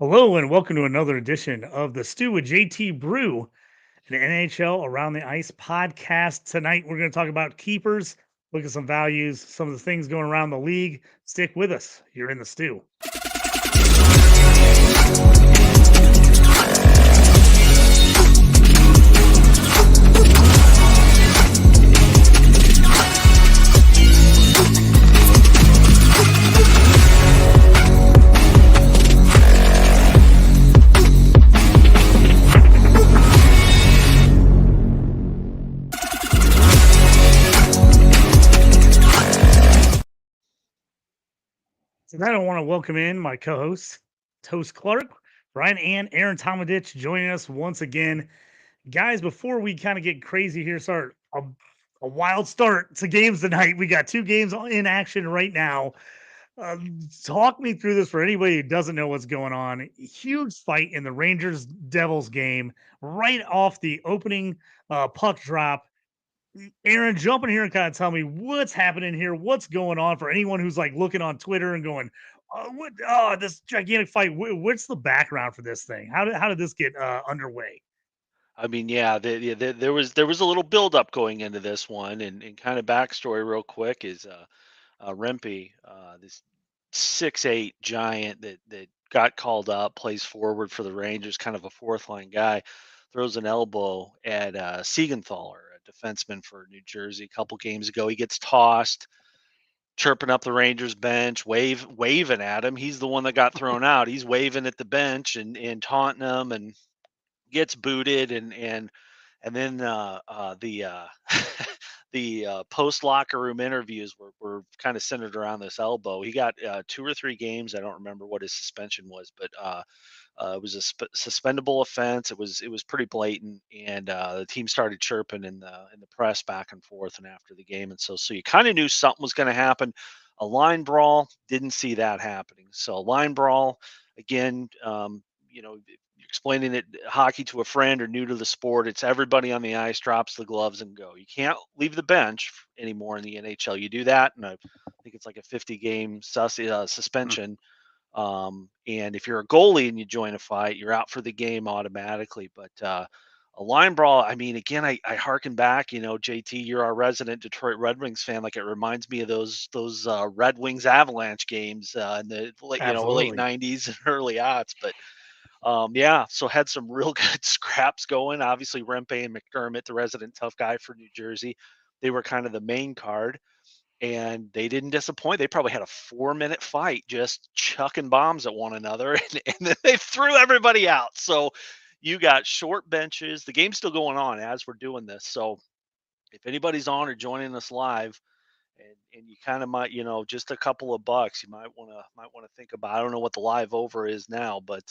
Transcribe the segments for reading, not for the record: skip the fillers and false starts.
Hello and welcome to another edition of the Stew with JT Brew, an NHL Around the Ice podcast. Tonight we're going to talk about keepers, look at some values, some of the things going around the league. Stick with us. You're in the stew. Tonight I want to welcome in my co-hosts, Toast Clark, Bryan, and Aaron Tometich joining us once again. Guys, before we kind of get crazy here, start a wild start to games tonight. We got two games in action right now. Talk me through this for anybody who doesn't know what's going on. Huge fight in the Rangers Devils game right off the opening puck drop. Aaron, jump in here and kind of tell me what's happening here, what's going on for anyone who's like looking on Twitter and going, "What? Oh, this gigantic fight! What's the background for this thing? How did this get underway?" I mean, yeah, there was a little buildup going into this one, and kind of backstory real quick is Rempe, this 6'8" giant that got called up, plays forward for the Rangers, kind of a fourth line guy, throws an elbow at Siegenthaler, a defenseman for New Jersey, a couple games ago. He gets tossed, chirping up the Rangers bench, waving at him. He's the one that got thrown out. He's waving at the bench and taunting them and gets booted and then the the post locker room interviews were kind of centered around this elbow. He got 2 or 3 games. I don't remember what his suspension was, but it was a suspendable offense. It was pretty blatant, and the team started chirping in the press back and forth and after the game, and so you kind of knew something was going to happen. A line brawl, didn't see that happening. So a line brawl again. You're explaining it hockey to a friend or new to the sport. It's everybody on the ice drops the gloves and go. You can't leave the bench anymore in the NHL. You do that, and I think it's like a 50-game suspension. And if you're a goalie and you join a fight, you're out for the game automatically. But a line brawl, I mean, again, I harken back. JT, you're our resident Detroit Red Wings fan. Like it reminds me of those Red Wings Avalanche games in the late Absolutely. '90s and early aughts. But yeah, so had some real good scraps going. Obviously, Rempe and McDermott, the resident tough guy for New Jersey, they were kind of the main card, and they didn't disappoint. They probably had a 4-minute fight, just chucking bombs at one another, and then they threw everybody out. So you got short benches. The game's still going on as we're doing this. So if anybody's on or joining us live, and you kind of might, just a couple of bucks, you might want to think about. I don't know what the live over is now, but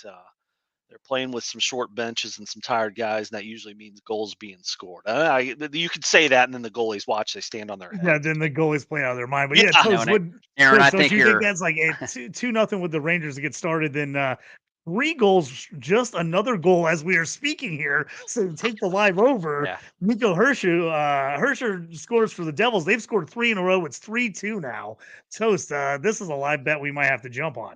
they're playing with some short benches and some tired guys, and that usually means goals being scored. You could say that, and then the goalies watch; they stand on their Yeah, heads. then the goalie's playing out of their mind. But Yeah, yeah, Toast, Knowing it. Aaron, I Toast, think you think you're that's like a 2-0 with the Rangers to get started? Then 3 goals, just another goal as we are speaking here. So take the live over. yeah. Nico Hersher scores for the Devils. They've scored 3 in a row. It's 3-2 now. Toast, this is a live bet we might have to jump on.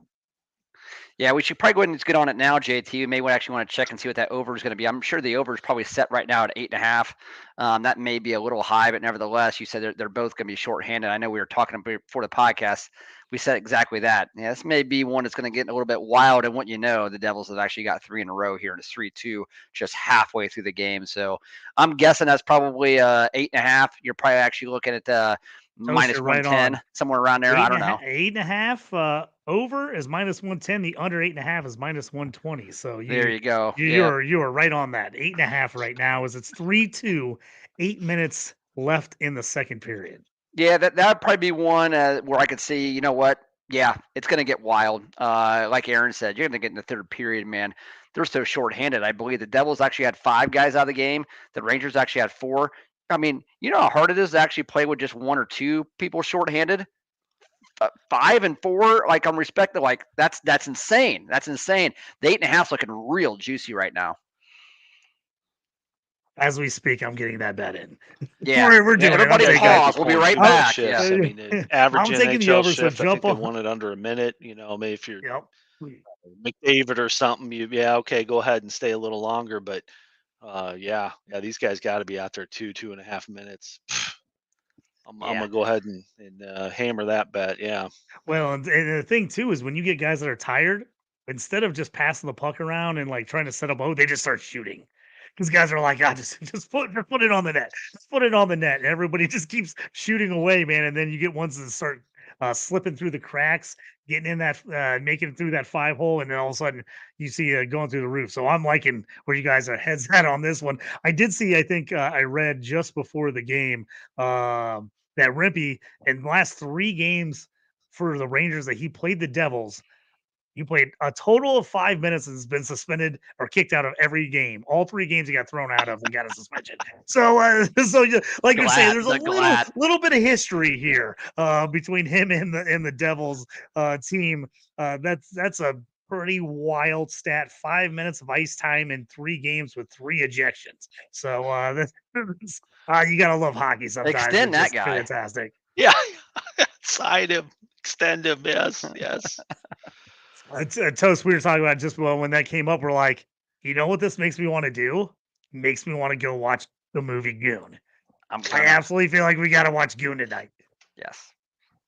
Yeah, we should probably go ahead and just get on it now, JT. We may actually want to check and see what that over is going to be. I'm sure the over is probably set right now at 8.5. That may be a little high, but nevertheless, you said they're both going to be shorthanded. I know we were talking before the podcast. We said exactly that. Yeah, this may be one that's going to get a little bit wild. And what you know, the Devils have actually got 3 in a row here, and it's 3-2 just halfway through the game. So I'm guessing that's probably 8.5. You're probably actually looking at Toast, minus you're right 110, on. somewhere around there. I don't know. 8.5 over is minus 110. The under 8.5 is minus 120. So There you go. you Yeah. are right on that. 8.5 right now is it's 3-2, 8 minutes left in the second period. Yeah, that would probably be one where I could see, you know what? Yeah, it's going to get wild. Like Aaron said, you're going to get in the third period, man. They're so shorthanded. I believe the Devils actually had 5 guys out of the game. The Rangers actually had 4. I mean, you know how hard it is to actually play with just 1 or 2 people shorthanded? 5 and 4, like I'm respecting, like that's insane. That's insane. The 8.5 is looking real juicy right now. As we speak, I'm getting that bet in. Yeah, we're doing everybody it. I'm pause. taking, We'll be right Points back. shifts. Yeah. I mean, the average I'm taking the NHL over. So shift, I think jump they on. won it under a minute. Maybe if you're Yep. McDavid or something, okay, go ahead and stay a little longer. But yeah, these guys got to be out there 2.5 minutes. I'm Yeah. gonna go ahead and hammer that bet. Yeah. Well, and the thing too is when you get guys that are tired, instead of just passing the puck around and like trying to set up, they just start shooting. Because guys are like, just put it on the net, just put it on the net. And everybody just keeps shooting away, man. And then you get ones that start slipping through the cracks, getting in that, making it through that 5 hole, and then all of a sudden you see going through the roof. So I'm liking where you guys are heads at on this one. I did see, I think I read just before the game that Rimpey in the last 3 games for the Rangers that he played the Devils. He played a total of 5 minutes and has been suspended or kicked out of every game. All 3 games he got thrown out of and got a suspension. So, like you're saying, there's a little bit of history here between him and the Devils team. That's a pretty wild stat. 5 minutes of ice time in 3 games with 3 ejections. So, you gotta love hockey sometimes. Extend that just guy. Fantastic. Yeah. Sign him. Extend him. Yes. Toast, we were talking about just when that came up. We're like, you know what this makes me want to do? Makes me want to go watch the movie Goon. I absolutely feel like we got to watch Goon tonight. Yes.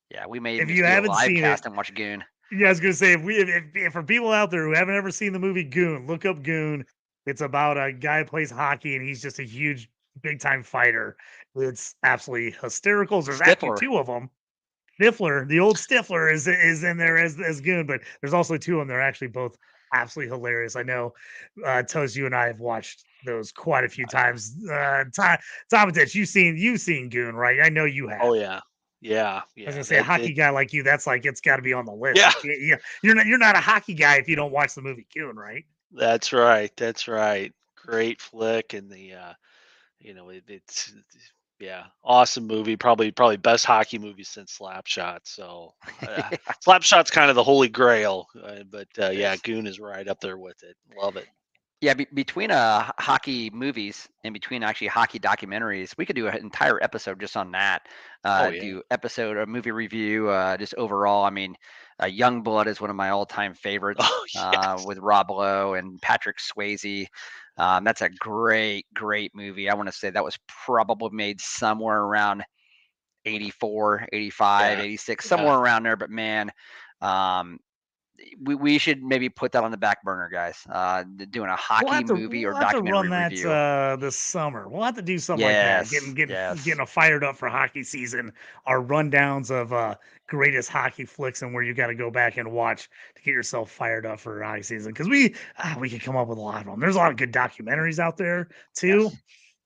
Yeah, we may if just you do haven't a live seen cast it, and watch Goon. Yeah, I was gonna say if for people out there who haven't ever seen the movie Goon, look up Goon. It's about a guy who plays hockey and he's just a huge, big time fighter. It's absolutely hysterical. There's actually 2 of them. Stifler, the old Stifler, is in there as Goon, but there's also 2 of them. They're actually both absolutely hilarious. I know, Toast, you and I have watched those quite a few times. Tometich, you've seen Goon, right? I know you have. Oh yeah. Yeah. I was gonna say a hockey guy like you, that's like it's got to be on the list. Yeah. You're not a hockey guy if you don't watch the movie Goon, right? That's right. Great flick, and it's awesome movie. Probably best hockey movie since Slapshot. So Slapshot's kind of the holy grail, but Goon is right up there with it. Love it. Yeah, between hockey movies and between actually hockey documentaries, we could do an entire episode just on that. Do episode or movie review, just overall. I mean, Youngblood is one of my all-time favorites. With Rob Lowe and Patrick Swayze. That's a great movie. I want to say that was probably made somewhere around 84, 85, 86, somewhere around there. But man, we should maybe put that on the back burner, guys. Doing a hockey movie or documentary review. This summer. We'll have to do something like that. Getting fired up for hockey season. Our rundowns of greatest hockey flicks and where you got to go back and watch to get yourself fired up for hockey season. Because we can come up with a lot of them. There's a lot of good documentaries out there too. Yes.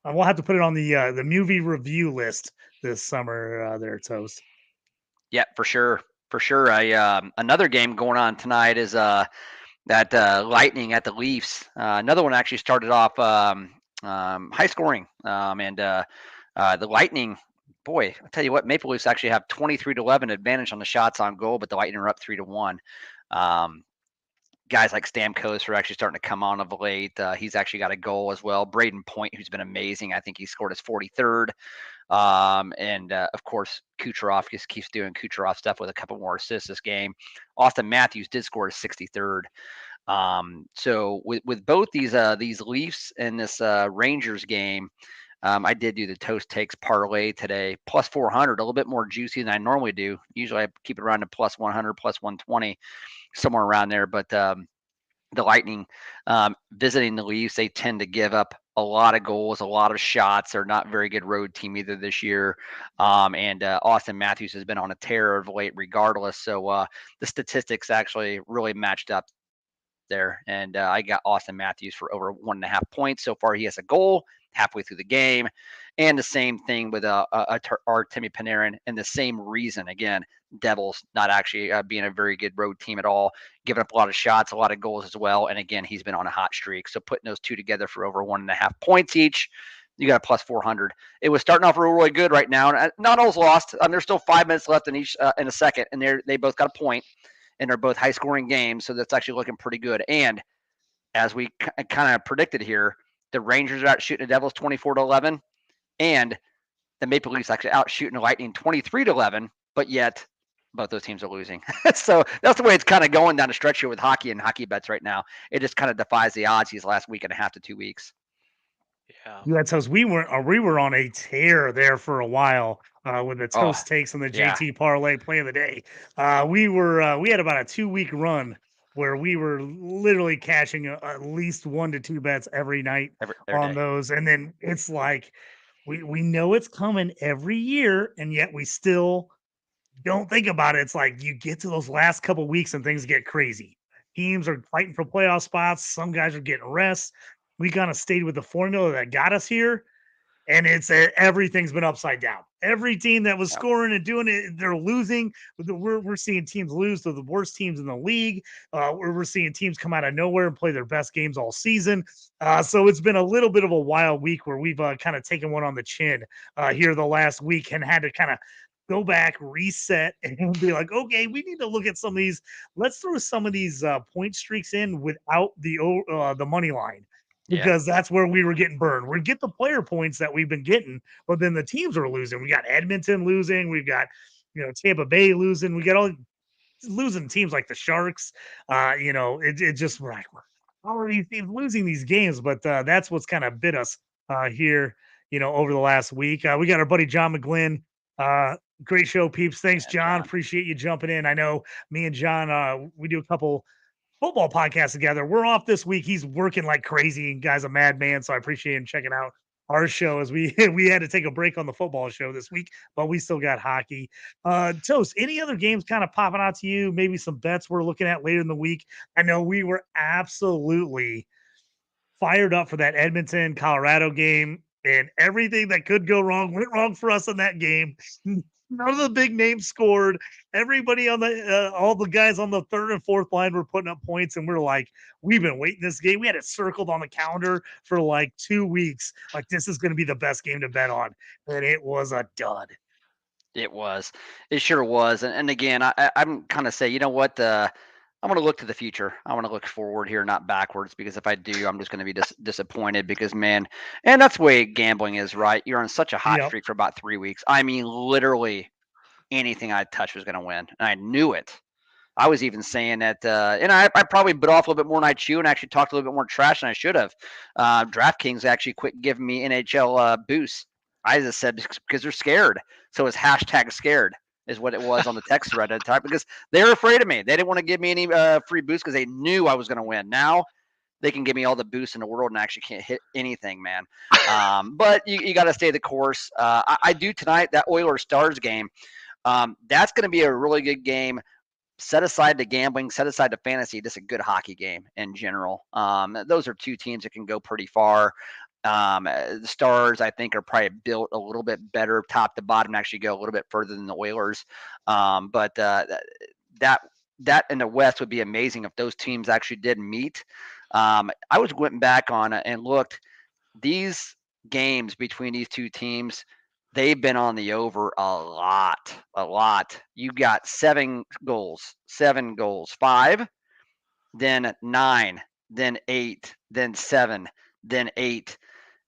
We'll have to put it on the movie review list this summer. There, Toast. Yeah, for sure. For sure. Another game going on tonight is that Lightning at the Leafs. Another one actually started off high scoring. And the Lightning, boy, I'll tell you what, Maple Leafs actually have 23-11 advantage on the shots on goal, but the Lightning are up 3-1. Guys like Stamkos are actually starting to come on of late. He's actually got a goal as well. Braden Point, who's been amazing. I think he scored his 43rd. And of course, Kucherov just keeps doing Kucherov stuff with a couple more assists this game. Austin Matthews did score his 63rd. So with both these Leafs and this Rangers game, I did do the Toast Takes parlay today, plus 400, a little bit more juicy than I normally do. Usually I keep it around to plus 100, plus 120, somewhere around there. But the Lightning visiting the Leafs, they tend to give up a lot of goals, a lot of shots. They're not a very good road team either this year. And Austin Matthews has been on a tear of late regardless. So the statistics actually really matched up there. And I got Austin Matthews for over 1.5 points. So far, he has a goal halfway through the game. And the same thing with Artemi Panarin, and the same reason. Again, Devils not actually being a very good road team at all, giving up a lot of shots, a lot of goals as well. And again, he's been on a hot streak. So putting those two together for over 1.5 points each, you got a plus 400. It was starting off really good right now. And not all's lost. There's still 5 minutes left in each in a second, and they both got a point, and they're both high-scoring games. So that's actually looking pretty good. And as we kind of predicted here, the Rangers are out shooting the Devils 24-11, and the Maple Leafs actually out shooting the Lightning 23-11. But yet, both those teams are losing. So that's the way it's kind of going down the stretch here with hockey and hockey bets right now. It just kind of defies the odds these last week and a half to 2 weeks. Yeah. Yeah, Toast. We were on a tear there for a while with the Oh, Toast takes on the yeah. JT parlay play of the day. We had about a 2 week run where we were literally cashing at least 1 to 2 bets every night Every on day. those, and then it's like we know it's coming every year, and yet we still don't think about it. It's like you get to those last couple weeks and things get crazy. Teams are fighting for playoff spots. Some guys are getting rest. We kind of stayed with the formula that got us here, and everything's been upside down. Every team that was Yeah. scoring and doing it, they're losing. We're seeing teams lose to the worst teams in the league. We're seeing teams come out of nowhere and play their best games all season. So it's been a little bit of a wild week where we've kind of taken one on the chin here the last week and had to kind of go back, reset, and be like, okay, we need to look at some of these. Let's throw some of these point streaks in without the money line, Yeah. because that's where we were getting burned. We get the player points that we've been getting, but then the teams are losing. We got Edmonton losing. We've got, Tampa Bay losing. We got all losing teams like the Sharks. It just, we're like, how are these teams losing these games? But that's what's kind of bit us here, over the last week. We got our buddy John McGlynn. Great show, peeps. Thanks, Yeah, John. John. Appreciate you jumping in. I know me and John, we do a couple football podcast together. We're off this week. He's working like crazy. Guy's a madman, so I appreciate him checking out our show as we we had to take a break on the football show this week, but we still got hockey. Toast, any other games kind of popping out to you? Maybe some bets we're looking at later in the week. I know we were absolutely fired up for that Edmonton Colorado game, and everything that could go wrong went wrong for us in that game. None of the big names scored. Everybody on all the guys on the third and fourth line were putting up points, and we're like, we've been waiting this game. We had it circled on the calendar for like 2 weeks. Like, this is going to be the best game to bet on, and it was a dud. It was. It sure was. And again, I'm kind of say, you know what? I'm going to look to the future. I want to look forward here, not backwards, because if I do, I'm just going to be disappointed because, man, and that's the way gambling is, right? You're on such a hot Yep. streak for about 3 weeks. I mean, literally anything I touched was going to win. And I knew it. I was even saying that, and I probably bit off a little bit more than I chew and actually talked a little bit more trash than I should have. DraftKings actually quit giving me NHL boosts. I just said because they're scared. So it's hashtag scared is what it was on the text thread at the time because they were afraid of me. They didn't want to give me any free boosts because they knew I was going to win. Now they can give me all the boosts in the world and I actually can't hit anything, man. But you got to stay the course. I do tonight, that Oilers Stars game. That's going to be a really good game. Set aside the gambling, set aside the fantasy, just a good hockey game in general. Those are two teams that can go pretty far. The Stars, I think, are probably built a little bit better top to bottom and actually go a little bit further than the Oilers. But that in the West would be amazing if those teams actually did meet. I went back on it and looked. These games between these two teams, they've been on the over a lot. You got 7 goals, 5, then 9, then 8, then 7, then 8.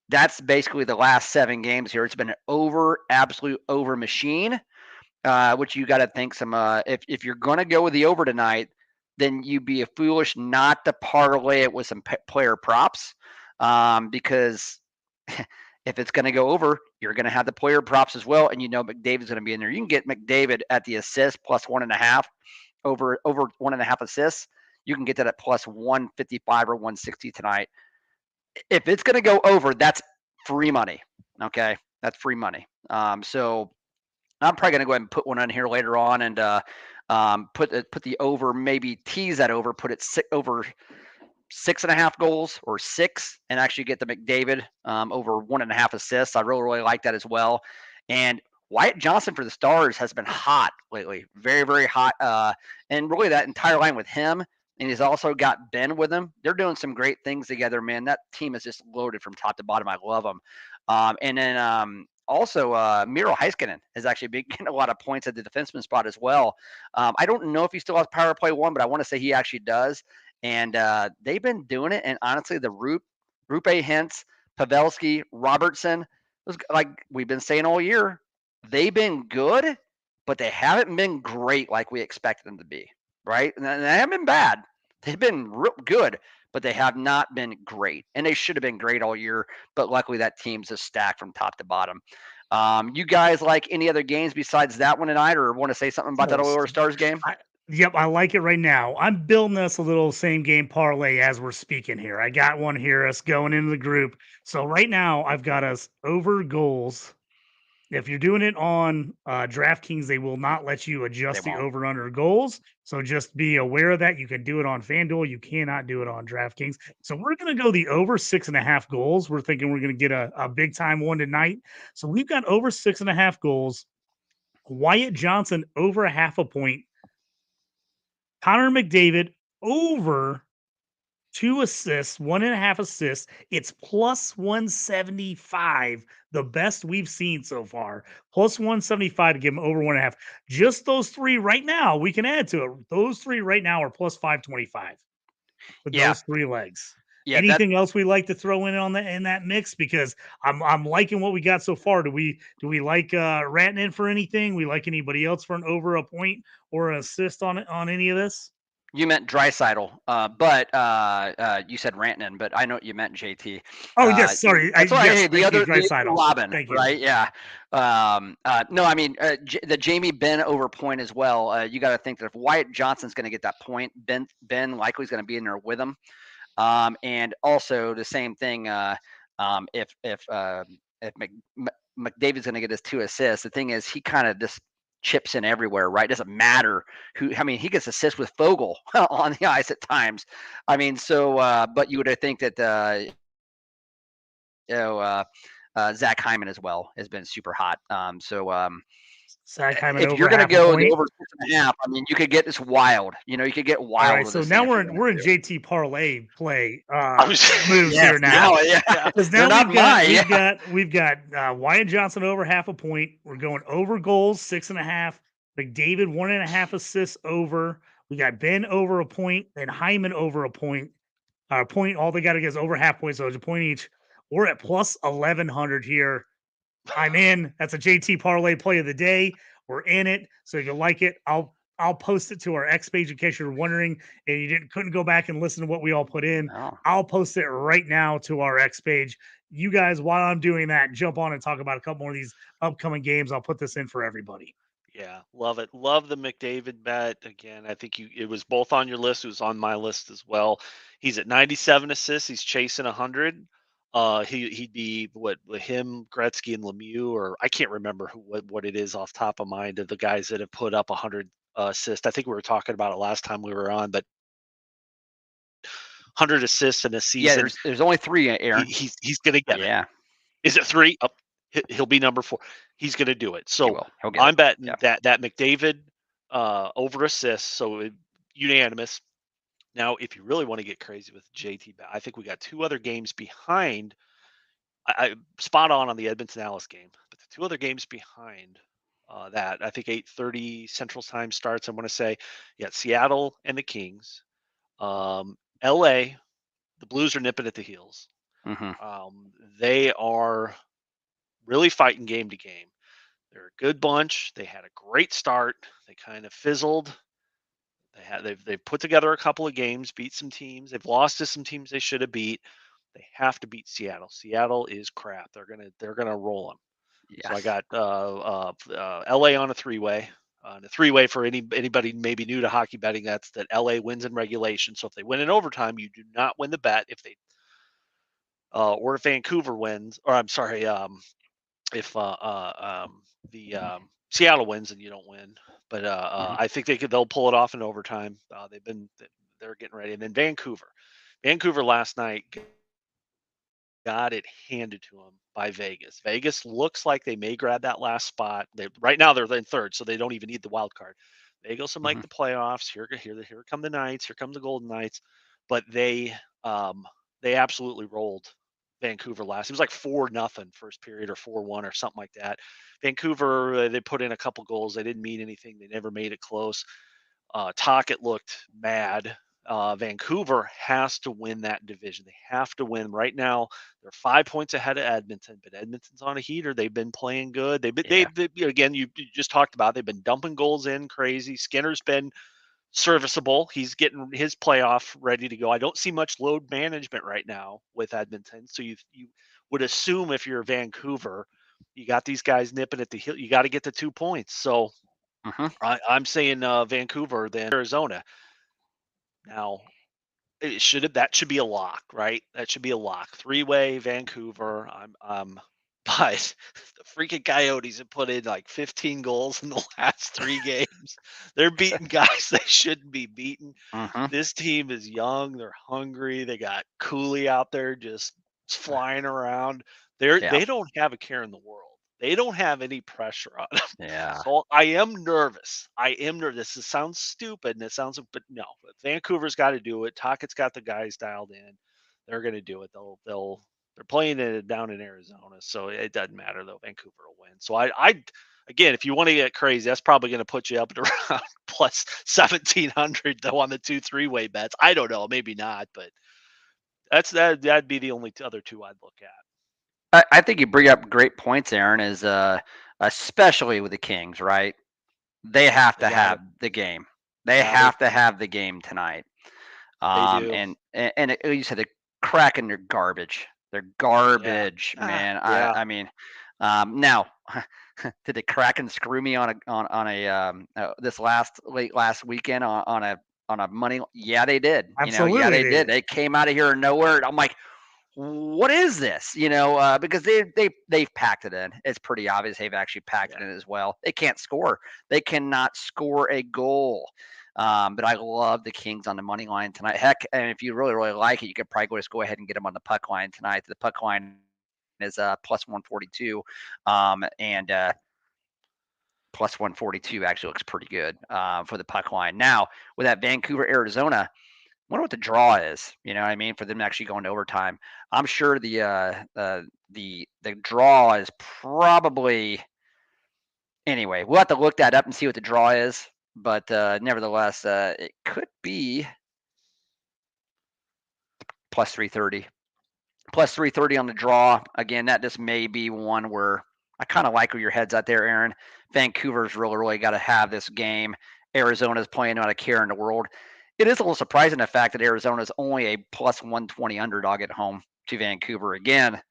That's basically the last 7 games here. It's been an absolute over machine, which you got to think some. If you're going to go with the over tonight, then you'd be foolish not to parlay it with some player props, because if it's going to go over, you're going to have the player props as well, and McDavid's going to be in there. You can get McDavid at the assist plus 1.5 over 1.5 assists. You can get that at plus 155 or 160 tonight. If it's going to go over, that's free money. Okay, that's free money. So I'm probably going to go ahead and put one on here later on and put the over, maybe tease that over, put it over 6.5 goals or 6, and actually get the McDavid over 1.5 assists. I really like that as well. And Wyatt Johnson for the Stars has been hot lately, very, very hot. And really that entire line with him, and he's also got Ben with him. They're doing some great things together, man. That team is just loaded from top to bottom. I love them. And then also Miro Heiskanen has actually been getting a lot of points at the defenseman spot as well. I don't know if he still has power play 1, but I want to say he actually does. And they've been doing it. And honestly, the Rupe Hintz, Pavelski, Robertson, like we've been saying all year, they've been good, but they haven't been great like we expected them to be, right? And they haven't been bad. They've been real good, but they have not been great. And they should have been great all year, but luckily that team's just stacked from top to bottom. You guys like any other games besides that one tonight, or want to say something about that Oilers Stars game? Yep, I like it right now. I'm building us a little same game parlay as we're speaking here. I got one here, us going into the group. So right now, I've got us over goals. If you're doing it on DraftKings, they will not let you adjust the over under goals. So just be aware of that. You can do it on FanDuel. You cannot do it on DraftKings. So we're going to go the over 6.5 goals. We're thinking we're going to get a big time one tonight. So we've got over 6.5 goals. Wyatt Johnson over 0.5 point. Connor McDavid over 2 assists, 1.5 assists. It's plus 175, the best we've seen so far. Plus 175 to give him over 1.5. Just those three right now, we can add to it. Those three right now are plus 525 with those three legs. Yeah, anything else we like to throw in that mix? Because I'm liking what we got so far. Do we like Ratnan for anything? We like anybody else for an over a point or an assist on any of this? You meant Draisaitl, but you said Rantanen, but I know what you meant, JT. Oh yes, sorry. That's right. Yes, Hey, the other Robin, thank you. Right? Yeah. No, I mean the Jamie Benn over point as well. You got to think that if Wyatt Johnson's going to get that point, Ben likely is going to be in there with him. And also the same thing. If McDavid's going to get his 2 assists, the thing is he kind of just chips in everywhere, right? It doesn't matter who. I mean, he gets assists with Fogle on the ice at times. I mean, so but you would think that Zach Hyman as well has been super hot. Zach Hyman if you're going to go the over 6.5, I mean, you could get this wild. You could get wild. All right, so now we're in JT parlay play moves here now. Because now we've got Wyatt Johnson over 0.5 point. We're going over goals 6.5. McDavid 1.5 assists over. We got Ben over a point and Hyman over a point. Point. All they got to get is over 0.5 point, so it's a point each. We're at plus 1,100 here. I'm in. That's a JT parlay play of the day. We're in it. So if you like it, I'll post it to our X page in case you're wondering and you couldn't go back and listen to what we all put in. Oh. I'll post it right now to our X page. You guys, while I'm doing that, jump on and talk about a couple more of these upcoming games. I'll put this in for everybody. Yeah, love it. Love the McDavid bet. Again, I think it was both on your list. It was on my list as well. He's at 97 assists. He's chasing 100. He'd be him, Gretzky, and Lemieux, or I can't remember what it is off top of mind of the guys that have put up 100 assists. I think we were talking about it last time we were on, but 100 assists in a season. Yeah, there's only 3, Aaron. He's going to get it. Yeah. Is it 3? Oh, he'll be number 4. He's going to do it. So I'm betting that McDavid over assists, so unanimous. Now, if you really want to get crazy with JT, I think we got 2 other games behind. I spot on the Edmonton Alice game, but the 2 other games behind that, I think 8:30 Central Time starts. I want to say, Seattle and the Kings, LA. The Blues are nipping at the heels. Mm-hmm. They are really fighting game to game. They're a good bunch. They had a great start. They kind of fizzled. They've put together a couple of games, beat some teams. They've lost to some teams they should have beat. They have to beat Seattle. Seattle is crap. They're gonna roll them. Yes. So I got LA on a 3-way. The 3-way for anybody maybe new to hockey betting, that's that LA wins in regulation. So if they win in overtime, you do not win the bet. If they or if Vancouver wins, or I'm sorry, if Seattle wins and you don't win, but I think they'll pull it off in overtime. They're getting ready, and then Vancouver last night got it handed to them by Vegas. Vegas looks like they may grab that last spot. Right now they're in third, so they don't even need the wild card. Vegas will make the playoffs. Here come the Knights. Here come the Golden Knights, but they absolutely rolled Vancouver last. It was like 4-0 first period or 4-1 or something like that. Vancouver, they put in a couple goals. They didn't mean anything. They never made it close. Tocchet looked mad. Vancouver has to win that division. They have to win right now. They're 5 points ahead of Edmonton, but Edmonton's on a heater. They've been playing good. Again, you just talked about. They've been dumping goals in crazy. Skinner's been serviceable. He's getting his playoff ready to go. I don't see much load management right now with Edmonton. So you would assume if you're Vancouver, you got these guys nipping at the heel. You got to get the 2 points. So I'm saying Vancouver, then Arizona. Now that should be a lock, right? That should be a lock. 3-way Vancouver. But the freaking Coyotes have put in like 15 goals in the last 3 games. They're beating guys they shouldn't be beating. This team is young. They're hungry. They got Cooley out there just flying around. They don't have a care in the world. They don't have any pressure on them. Yeah. So I am nervous. This sounds stupid, and but no. Vancouver's got to do it. Tockett's got the guys dialed in. They're going to do it. They're playing it down in Arizona, so it doesn't matter though. Vancouver will win. So I again, if you want to get crazy, that's probably going to put you up at around plus 1,700 though on the 2-3-way bets. I don't know, maybe not, but that'd be the only other two I'd look at. I think you bring up great points, Aaron, is especially with the Kings, right? They have to have the game. They have to have the game tonight. They do. And you said the Kraken, they're garbage. They're garbage, man. I mean, now did the Kraken screw me on a this late last weekend on a money? Yeah, they did. Absolutely, yeah, they did. They came out of here of nowhere. I'm like, what is this? Because they've packed it in. It's pretty obvious they've actually packed it in as well. They can't score. They cannot score a goal. But I love the Kings on the money line tonight. Heck, and if you really, really like it, you could probably just go ahead and get them on the puck line tonight. The puck line is plus 142, and plus 142 actually looks pretty good for the puck line. Now, with that Vancouver, Arizona, wonder what the draw is. You know what I mean? For them actually going to overtime. I'm sure the draw is probably anyway. We'll have to look that up and see what the draw is. But nevertheless, it could be plus 330. Plus 330 on the draw. Again, that just may be one where I kind of like where your head's at there, Aaron. Vancouver's really, really got to have this game. Arizona's playing out of care in the world. It is a little surprising the fact that Arizona is only a plus 120 underdog at home to Vancouver. Again,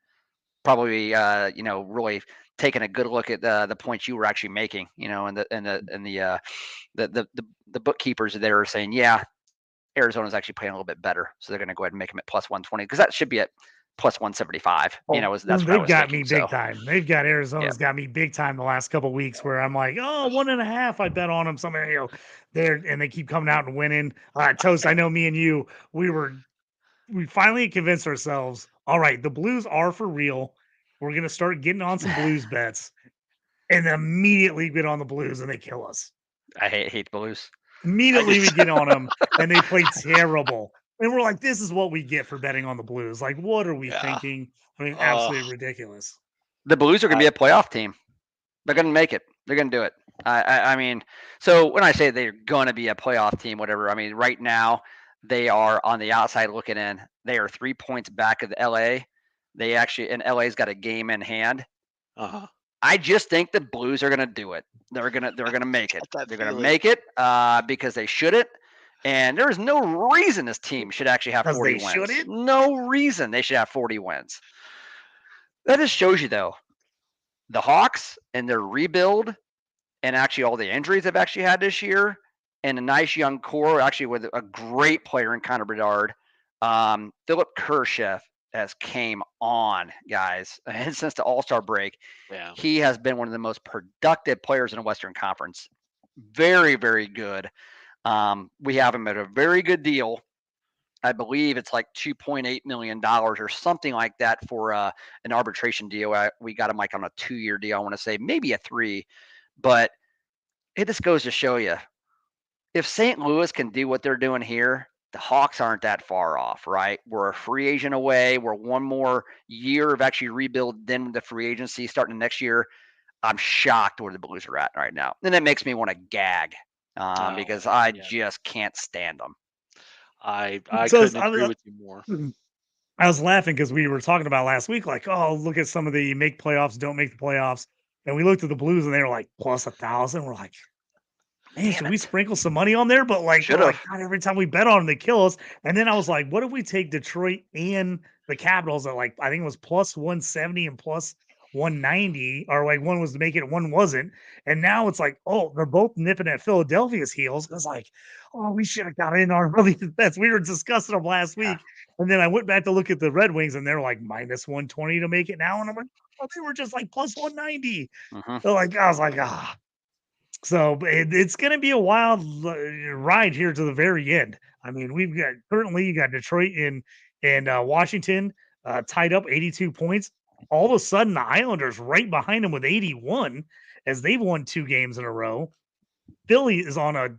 probably really taking a good look at the points you were actually making. And the bookkeepers there are saying, yeah, Arizona's actually playing a little bit better, so they're going to go ahead and make them at plus 120 because that should be at plus 175. That's what they've got thinking, me big time. They've got Arizona's got me big time the last couple of weeks where I'm like, 1.5. I bet on them. Something, and they keep coming out and winning. Toast. I know me and you, we finally convinced ourselves. All right, the Blues are for real. We're gonna start getting on some Blues bets, and then immediately get on the Blues and they kill us. I hate the Blues. Immediately we get on them and they play terrible. And we're like, this is what we get for betting on the Blues. Like, what are we thinking? I mean, absolutely ridiculous. The Blues are going to be a playoff team. They're going to make it. They're going to do it. I mean, so when I say they're going to be a playoff team, whatever, I mean, right now they are on the outside looking in. They are 3 points back of LA. And LA's got a game in hand. I just think the Blues are going to do it. They're going to make it. They're going to make it because they shouldn't. And there is no reason this team should actually have 40 wins. Shouldn't? No reason they should have 40 wins. That just shows you, though, the Hawks and their rebuild and actually all the injuries they've actually had this year and a nice young core, actually with a great player in Connor Bedard. Philip Kurashev has came on, guys, and since the All-Star break. Yeah. He has been one of the most productive players in the Western Conference. Very, very good. We have him at a very good deal. I believe it's like $2.8 million or something like that for an arbitration deal. We got him like on a 2-year deal. I want to say maybe a 3, but it just goes to show you if St. Louis can do what they're doing here, the Hawks aren't that far off, right? We're a free agent away. We're one more year of actually rebuild then the free agency starting next year. I'm shocked where the Blues are at right now. And that makes me want to gag because I just can't stand them. I So couldn't agree with you more. I was laughing because we were talking about last week, like, oh, look at some of the make playoffs, don't make the playoffs. And we looked at the Blues and they were like plus 1,000. We're like, man, Damn should we it. sprinkle some money on there? But like, Should we're like, have. God, every time we bet on them, they kill us. And then I was like, what if we take Detroit and the Capitals at like, I think it was plus 170 and plus 190, or like one was to make it, one wasn't. And now it's like, oh, they're both nipping at Philadelphia's heels. It's like, oh, we should have got in our early bets. We were discussing them last Yeah. week. And then I went back to look at the Red Wings and they're like minus 120 to make it now. And I'm like, oh, they were just like plus 190. Mm-hmm. They're like, I was like, ah. So it's going to be a wild ride here to the very end. I mean, we've got currently you got Detroit and Washington tied up 82 points. All of a sudden, the Islanders right behind them with 81 as they've won 2 games in a row. Philly is on a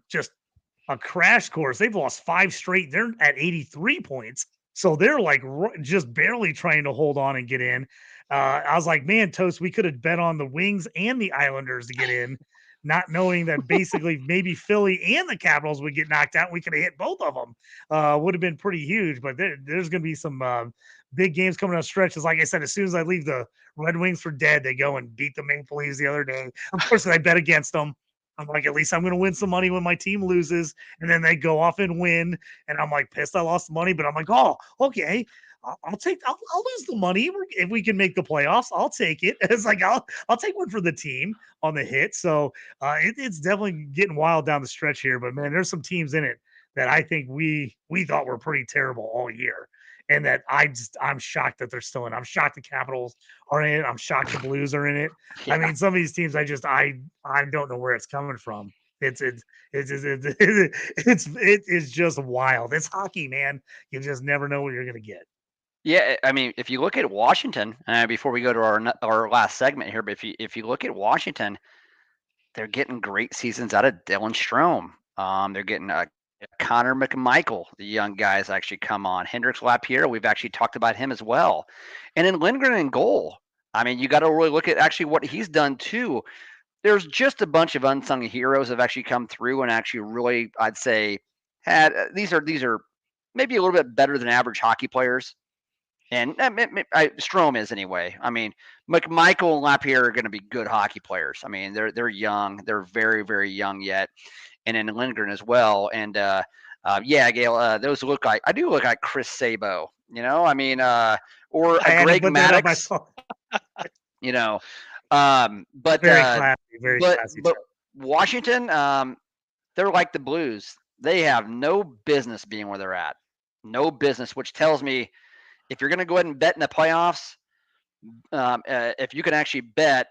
crash course. They've lost 5 straight. They're at 83 points. So they're like just barely trying to hold on and get in. I was like, man, Toast, we could have bet on the Wings and the Islanders to get in, not knowing that basically maybe Philly and the Capitals would get knocked out. We could have hit both of them. Would have been pretty huge. But there's going to be some big games coming on stretches. Like I said, as soon as I leave the Red Wings for dead, they go and beat the Maple Leafs the other day. Of course, I bet against them. I'm like, at least I'm going to win some money when my team loses. And then they go off and win. And I'm like pissed I lost the money, but I'm like, oh, okay. I'll lose the money if we can make the playoffs. I'll take it. It's like I'll take one for the team on the hit. So it's definitely getting wild down the stretch here. But man, there's some teams in it that I think we thought were pretty terrible all year, and that I'm shocked that they're still in. I'm shocked the Capitals are in it. I'm shocked the Blues are in it. Yeah. I mean, some of these teams I don't know where it's coming from. It is just wild. It's hockey, man. You just never know what you're gonna get. Yeah, I mean, if you look at Washington, before we go to our last segment here, but if you look at Washington, they're getting great seasons out of Dylan Strome. They're getting Connor McMichael, the young guys actually come on. Hendricks Lapierre, we've actually talked about him as well. And then Lindgren in goal. I mean, you got to really look at actually what he's done too. There's just a bunch of unsung heroes have actually come through and actually really, I'd say, had these are maybe a little bit better than average hockey players. And Strome is anyway. I mean, McMichael and Lapierre are going to be good hockey players. I mean, they're young. They're very, very young yet. And then Lindgren as well. And yeah, Gail, those look like I do look like Chris Sabo. You know, I mean, or a Greg Maddux. You know, but very classy, very classy. But Washington, they're like the Blues. They have no business being where they're at. No business, which tells me if you're going to go ahead and bet in the playoffs, if you can actually bet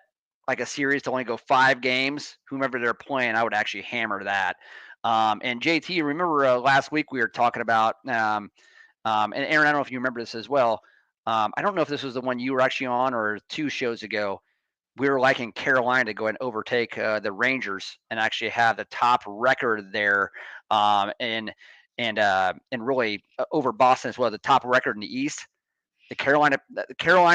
like a series to only go 5 games, whomever they're playing, I would actually hammer that. And JT, remember last week we were talking about, and Aaron, I don't know if you remember this as well. I don't know if this was the one you were actually on or 2 shows ago. We were liking Carolina to go and overtake the Rangers and actually have the top record there, and really over Boston as well, the top record in the East. Carolina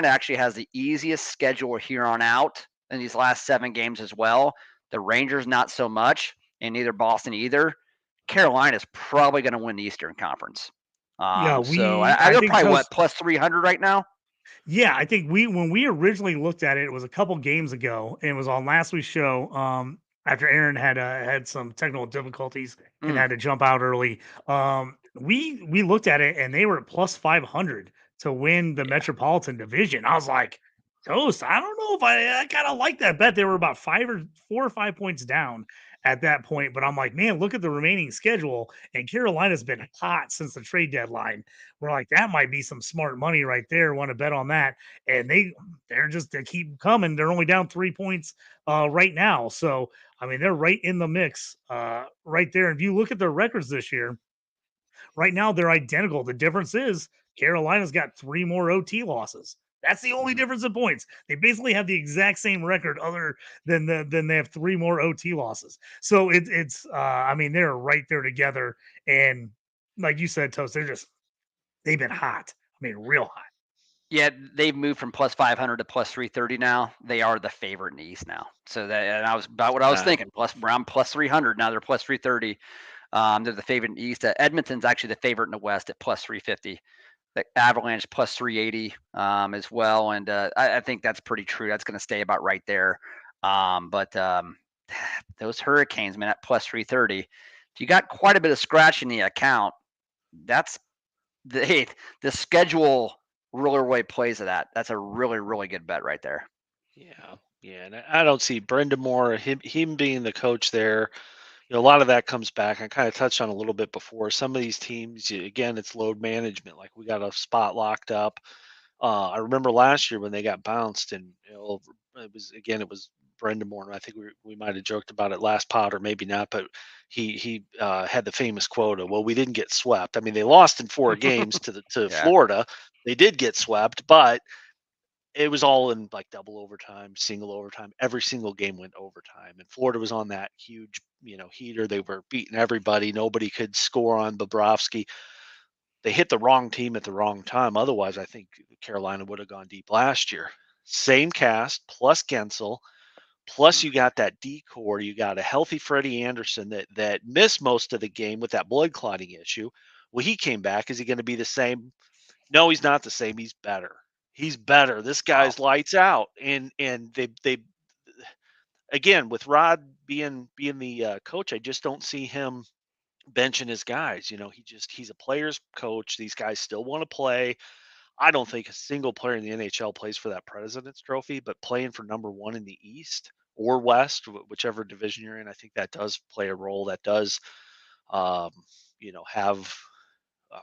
actually has the easiest schedule here on out in these last 7 games as well. The Rangers not so much, and neither Boston either. Carolina is probably going to win the Eastern Conference. Yeah, so I think probably what plus 300 right now. Yeah, I think when we originally looked at it, it was a couple games ago, and it was on last week's show. After Aaron had some technical difficulties and had to jump out early. We looked at it and they were at plus 500 to win the Metropolitan Division. I was like, Toast, I don't know if I kind of like that bet. They were about 4 or 5 points down at that point, but I'm like, man, look at the remaining schedule, and Carolina's been hot since the trade deadline. We're like, that might be some smart money right there. Want to bet on that? And they keep coming. They're only down 3 points right now, so I mean, they're right in the mix right there. And if you look at their records this year, right now they're identical. The difference is Carolina's got 3 more OT losses. That's the only difference in points. They basically have the exact same record, other than they have 3 more OT losses. So it's I mean, they're right there together. And like you said, Toast, they've been hot. I mean, real hot. Yeah, they've moved from plus 500 to plus 330 now. They are the favorite in the East now. So that, and I was about what I was thinking. Plus around plus 300 now. They're plus 330. They're the favorite in the East. Edmonton's actually the favorite in the West at plus 350. The Avalanche plus 380 as well. And I think that's pretty true. That's going to stay about right there. But those Hurricanes, man, at plus 330, if you got quite a bit of scratch in the account, that's the schedule really plays to that. That's a really good bet right there. Yeah, and I don't see Brendan Moore, him being the coach there. A lot of that comes back. I kind of touched on a little bit before. Some of these teams, again, it's load management. Like we got a spot locked up. I remember last year when they got bounced, and it was Brendan Moore. And I think we might have joked about it last pod, or maybe not. But he had the famous quote of, "Well, we didn't get swept." I mean, they lost in 4 games to Yeah. Florida. They did get swept, but it was all in like double overtime, single overtime. Every single game went overtime, and Florida was on that huge, heater. They were beating everybody. Nobody could score on Bobrovsky. They hit the wrong team at the wrong time. Otherwise, I think Carolina would have gone deep last year. Same cast plus Gensel, plus you got that decor. You got a healthy Freddie Anderson that missed most of the game with that blood clotting issue. Well, he came back. Is he going to be the same? No, he's not the same. He's better. He's better. This Wow. guy's lights out. And they again, with Rod being the coach, I just don't see him benching his guys. He's a player's coach. These guys still want to play. I don't think a single player in the NHL plays for that President's Trophy, but playing for number one in the East or West, whichever division you're in, I think that does play a role. That does, um, have uh,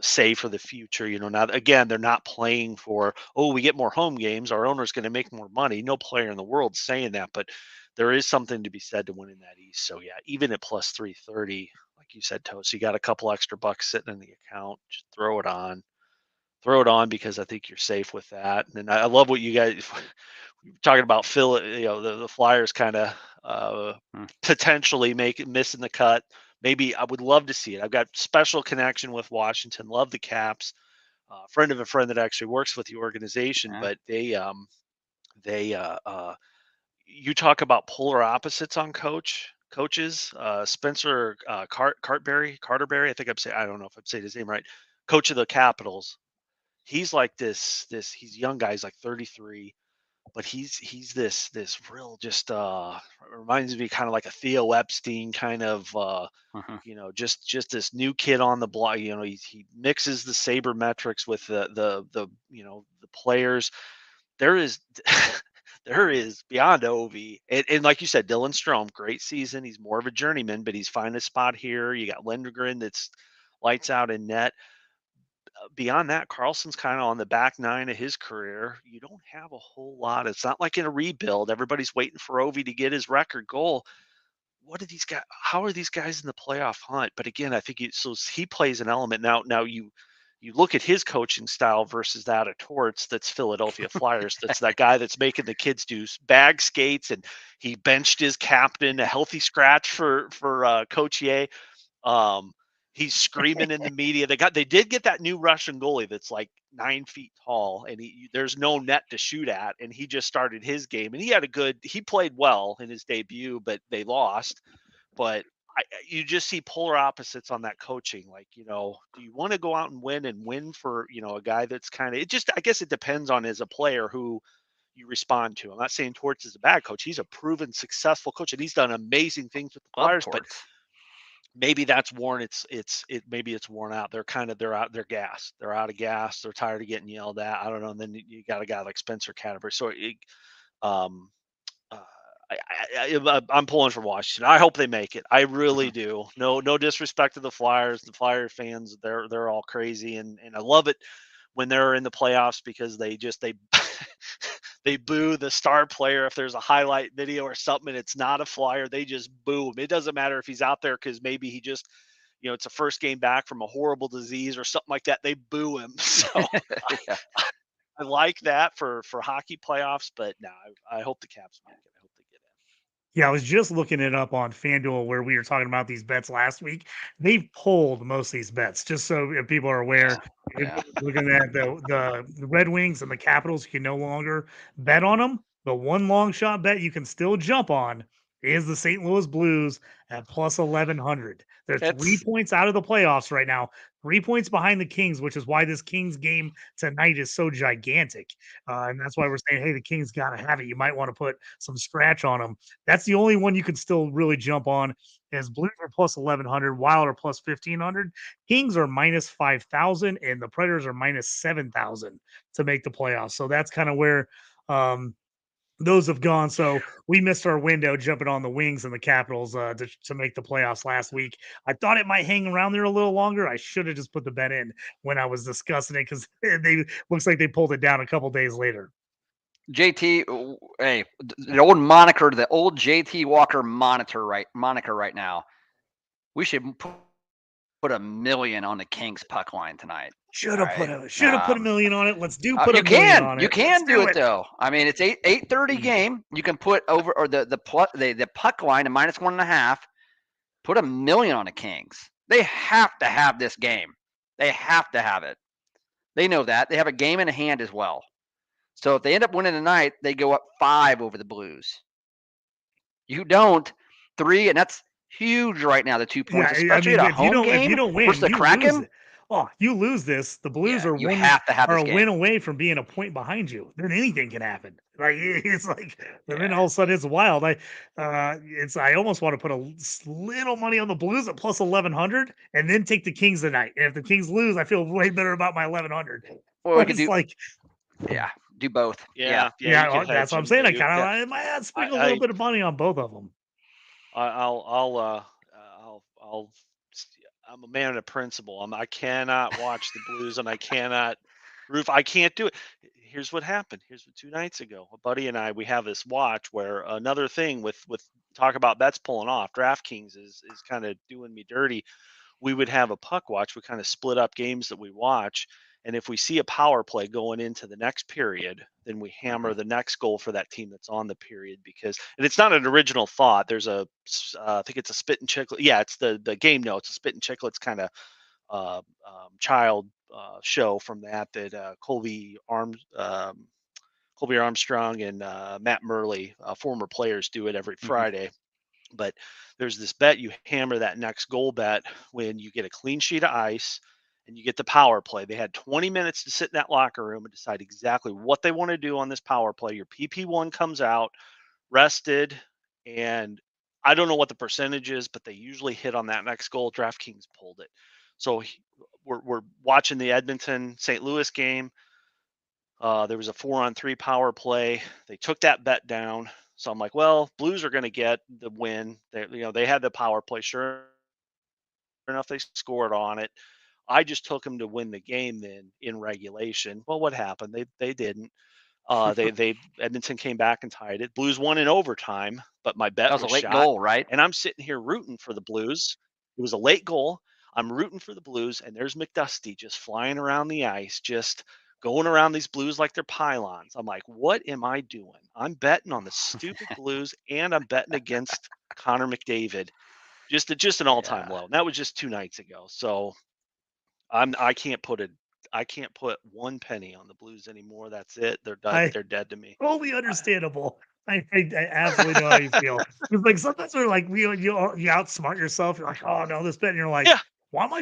say for the future. Now again, they're not playing for, oh, we get more home games. Our owner's going to make more money. No player in the world saying that, but there is something to be said to winning that East. So yeah, even at plus 330, like you said, Toast, you got a couple extra bucks sitting in the account. Just throw it on. Throw it on because I think you're safe with that. And then I love what you guys we were talking about. Phil, the Flyers kind of potentially missing the cut. Maybe I would love to see it. I've got special connection with Washington. Love the Caps. Friend of a friend that actually works with the organization, Yeah. but they you talk about polar opposites on coaches. Spencer Carterberry. I think I don't know if I'm saying his name right. Coach of the Capitals. He's like this. He's a young guy. He's like 33, but he's this real just reminds me kind of like a Theo Epstein kind of just this new kid on the block. He mixes the sabermetrics with the players. There is there is beyond Ovi, and like you said, Dylan Strome, great season. He's more of a journeyman, but he's finding a spot here. You got Lindgren that's lights out in net. Beyond that, Carlson's kind of on the back nine of his career. You don't have a whole lot. It's not like in a rebuild. Everybody's waiting for Ovi to get his record goal. What are these guys? How are these guys in the playoff hunt? But again, I think so he plays an element now. Now you look at his coaching style versus that of Torts. That's Philadelphia Flyers. That's that guy that's making the kids do bag skates, and he benched his captain, a healthy scratch for Coach Ye. Um, he's screaming in the media. They did get that new Russian goalie that's like 9 feet tall, and there's no net to shoot at, and he just started his game, and he played well in his debut, but they lost. But you just see polar opposites on that coaching. Like, do you want to go out and win for a guy that's kind of I guess it depends on as a player who you respond to. I'm not saying Torts is a bad coach. He's a proven successful coach, and he's done amazing things with the Love Flyers, but Torts. maybe that's worn maybe it's worn out. They're gassed. They're out of gas. They're tired of getting yelled at. I don't know. And then you got a guy like Spencer Catterbury. So um uh, I'm pulling for Washington. I hope they make it. I really do. No disrespect to the Flyers. The Flyer fans, they're all crazy, and I love it when they're in the playoffs because they they boo the star player if there's a highlight video or something and it's not a Flyer. They just boo him. It doesn't matter if he's out there because maybe he just it's a first game back from a horrible disease or something like that. They boo him. So Yeah. I like that for hockey playoffs, but no, I hope the Caps make it. I hope they get in. Yeah, I was just looking it up on FanDuel where we were talking about these bets last week. They've pulled most of these bets, just so if people are aware. Yeah. Looking at the Red Wings and the Capitals, you can no longer bet on them. But one long shot bet you can still jump on is the St. Louis Blues at plus 1100. They're 3 It's points out of the playoffs right now, 3 points behind the Kings, which is why this Kings game tonight is so gigantic. And that's why we're saying, hey, the Kings got to have it. You might want to put some scratch on them. That's the only one you can still really jump on. Is Blues are plus 1100, Wild are plus 1500, Kings are minus 5,000, and the Predators are minus 7,000 to make the playoffs. So that's kind of where those have gone. So we missed our window jumping on the Wings and the Capitals to make the playoffs last week. I thought it might hang around there a little longer. I should have just put the bet in when I was discussing it because they looks like they pulled it down a couple days later. JT. Hey, the old moniker, the old JT Walker moniker right now. We should put $1 million on the Kings puck line tonight. Should All have right. put $1 million on it. Let's put You $1 million can on it. you can do it though. I mean, it's 8:30 game. You can put over or the puck line at minus 1.5. Put $1 million on the Kings. They have to have this game. They have to have it. They know that. They have a game in hand as well. So if they end up winning tonight, they go up 5 over the Blues. You don't 3, and that's huge right now. The 2 points, especially at a home game if you don't win, versus the you lose Kraken. it. Oh, you lose this. The Blues Yeah, are you have to have a this win game. away from being a point behind you. Then anything can happen. Like it's like, and then Yeah. all of a sudden it's wild. I almost want to put a little money on the Blues at plus 1100, and then take the Kings tonight. And if the Kings lose, I feel way better about my 1100. Well, we could It's do like, do both. Yeah, Yeah. you could that's hedge what I'm them saying. I too. kind of might sprinkle a I little bit of money on both of them. I'll I'm a man of principle. I cannot watch the Blues and I cannot I can't do it. Here's what happened. Here's what 2 nights ago. A buddy and I we have this watch where another thing with talk about bets pulling off. DraftKings is kind of doing me dirty. We would have a puck watch. We kind of split up games that we watch. And if we see a power play going into the next period, then we hammer the next goal for that team that's on the period because, and it's not an original thought. There's I think it's a Spit and Chicklets. Yeah, it's the game notes, a Spit and Chicklets kind of child show from that Colby Armstrong and Matt Murley, former players, do it every Friday. But there's this bet you hammer that next goal bet when you get a clean sheet of ice and you get the power play. They had 20 minutes to sit in that locker room and decide exactly what they want to do on this power play. Your PP1 comes out, rested, and I don't know what the percentage is, but they usually hit on that next goal. DraftKings pulled it. So we're watching the Edmonton St. Louis game. There was a 4-on-3 power play. They took that bet down. So I'm like, well, Blues are going to get the win. They had the power play. Sure enough, they scored on it. I just took them to win the game then in regulation. Well, what happened? They didn't. They Edmonton came back and tied it. Blues won in overtime, but my bet That was a was late shot. goal, right? And I'm sitting here rooting for the Blues. It was a late goal. I'm rooting for the Blues, and there's McDusty just flying around the ice, just going around these Blues like they're pylons. I'm like, what am I doing? I'm betting on the stupid Blues, and I'm betting against Connor McDavid. Just an all-time low. And that was just 2 nights ago. So I can't put 1 penny on the Blues anymore. That's it. They're done. They're dead to me. Totally understandable. I absolutely know how you feel. It's like sometimes we're like you outsmart yourself. You're like, oh no, this bet, and you're like, Yeah. why am I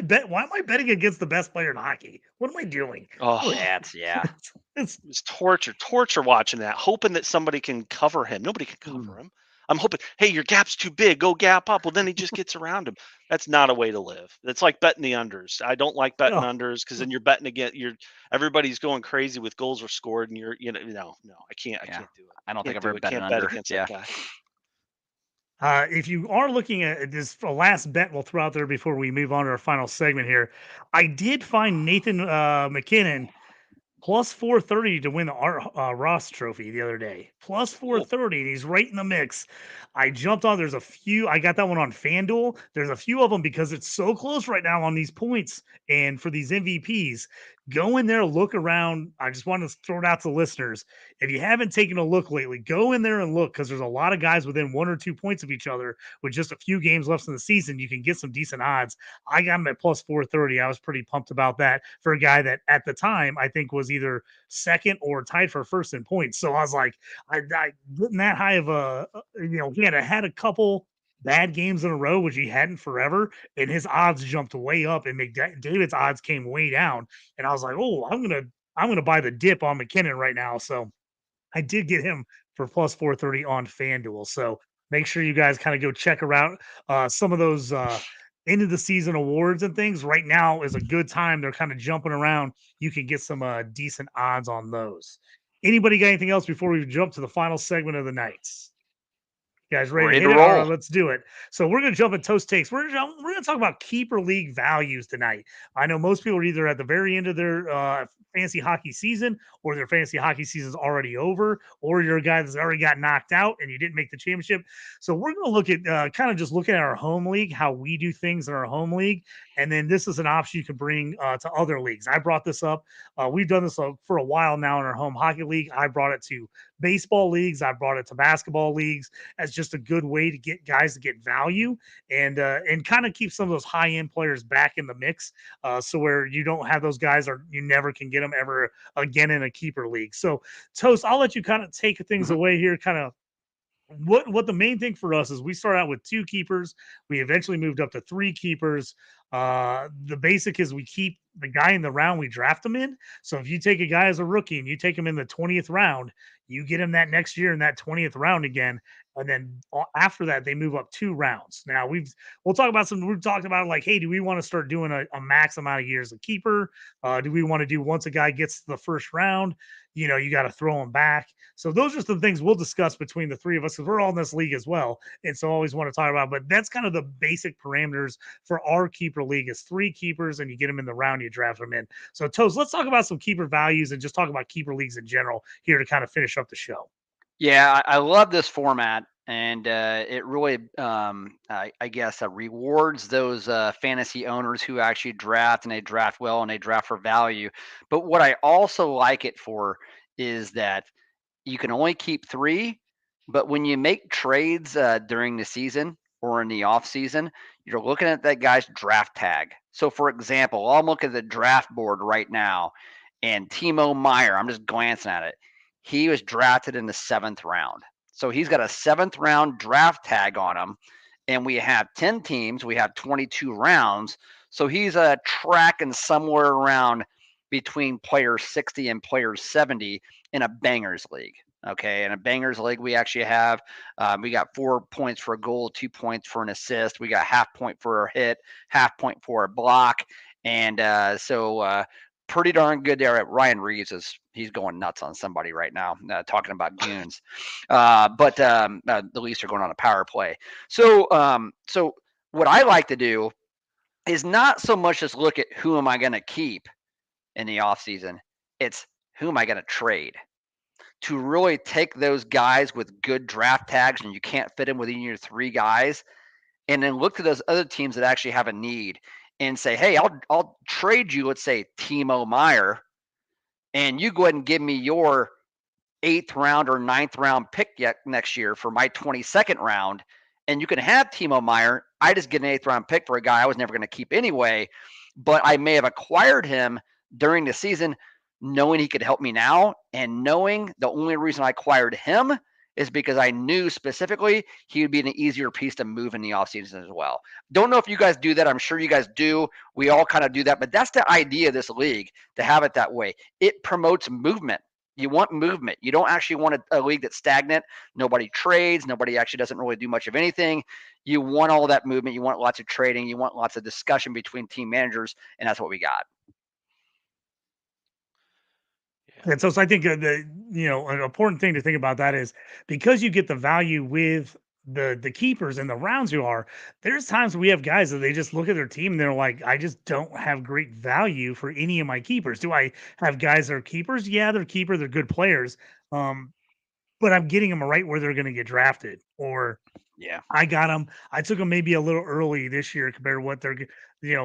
betting against the best player in hockey? What am I doing? Oh, It's it was torture watching that, hoping that somebody can cover him. Nobody can cover him. I'm hoping, hey, your gap's too big. Go gap up. Well, then he just gets around him. That's not a way to live. It's like betting the unders. I don't like betting unders because then you're betting again. Everybody's going crazy with goals were scored, and no, I can't do it. I don't think I've ever Can't bet against that guy. if you are looking at this last bet we'll throw out there before we move on to our final segment here, I did find Nathan McKinnon plus 430 to win the Ross Trophy the other day. Plus 430, and he's right in the mix. I jumped on. There's a few. I got that one on FanDuel. There's a few of them because it's so close right now on these points and for these MVPs. Go in there, look around. I just want to throw it out to listeners. If you haven't taken a look lately, go in there and look because there's a lot of guys within 1 or 2 points of each other with just a few games left in the season. You can get some decent odds. I got him at plus 430. I was pretty pumped about that for a guy that at the time I think was either second or tied for first in points. So I was like, I getting that high of he had a couple bad games in a row, which he hadn't forever, and his odds jumped way up, and McDavid's odds came way down. And I was like, oh, I'm gonna buy the dip on McKinnon right now. So I did get him for plus 430 on FanDuel. So make sure you guys kind of go check around some of those end of the season awards and things. Right now is a good time. They're kind of jumping around. You can get some decent odds on those. Anybody got anything else before we jump to the final segment of the nights? You guys ready to Ready hit to it? All right, roll. let's do it. So we're gonna jump at Toast Takes. We're gonna talk about keeper league values tonight. I know most people are either at the very end of their fantasy hockey season, or their fantasy hockey season's already over, or you're a guy that's already got knocked out and you didn't make the championship. So we're gonna look at kind of just looking at our home league, how we do things in our home league, and then this is an option you can bring to other leagues. I brought this up. We've done this for a while now in our home hockey league. I brought it to baseball leagues. I brought it to basketball leagues as just a good way to get guys to get value and kind of keep some of those high end players back in the mix. So where you don't have those guys or you never can get them ever again in a keeper league. So Toast, I'll let you kind of take things Mhm. away here, kind of what the main thing for us is we start out with 2 keepers. We eventually moved up to 3 keepers. The basic is we keep the guy in the round we draft him in. So if you take a guy as a rookie and you take him in the 20th round, you get him that next year in that 20th round again. And then after that, they move up 2 rounds. Now we'll talk about we've talked about like, hey, do we want to start doing a max amount of years a keeper? Do we want to do once a guy gets to the first round, you got to throw him back. So those are the things we'll discuss between the 3 of us because we're all in this league as well. And so I always want to talk about, but that's kind of the basic parameters for our keeper league is 3 keepers and you get them in the round, you draft them in. So Toes, let's talk about some keeper values and just talk about keeper leagues in general here to kind of finish up the show. Yeah, I love this format, and it really, I guess, rewards those fantasy owners who actually draft and they draft well and they draft for value. But what I also like it for is that you can only keep 3, but when you make trades during the season or in the off season, you're looking at that guy's draft tag. So, for example, I'm looking at the draft board right now, and Timo Meyer, I'm just glancing at it. He was drafted in the 7th round. So he's got a 7th round draft tag on him. And we have 10 teams, we have 22 rounds. So he's tracking somewhere around between player 60 and player 70 in a bangers league. Okay, in a bangers league, we actually have we got 4 points for a goal, 2 points for an assist. We got half point for a hit, half point for a block, and so pretty darn good there. Ryan Reeves he's going nuts on somebody right now, talking about goons. But the Leafs are going on a power play. So what I like to do is not so much just look at who am I going to keep in the offseason. It's who am I going to trade to really take those guys with good draft tags and you can't fit them within your 3 guys, and then look to those other teams that actually have a need and say, hey, I'll trade you, let's say Timo Meyer, and you go ahead and give me your 8th round or 9th round pick yet next year for my 22nd round. And you can have Timo Meyer. I just get an 8th round pick for a guy I was never going to keep anyway, but I may have acquired him during the season knowing he could help me now and knowing the only reason I acquired him is because I knew specifically he would be an easier piece to move in the offseason as well. Don't know if you guys do that. I'm sure you guys do. We all kind of do that, but that's the idea of this league, to have it that way. It promotes movement. You want movement. You don't actually want a league that's stagnant. Nobody trades. Nobody actually doesn't really do much of anything. You want all that movement. You want lots of trading. You want lots of discussion between team managers, and that's what we got. And so I think an important thing to think about that is because you get the value with the keepers and the rounds you are, there's times we have guys that they just look at their team and they're like, I just don't have great value for any of my keepers. Do I have guys that are keepers? Yeah, they're keepers, they're good players. But I'm getting them right where they're going to get drafted, or Yeah. I got them. I took them maybe a little early this year compared to what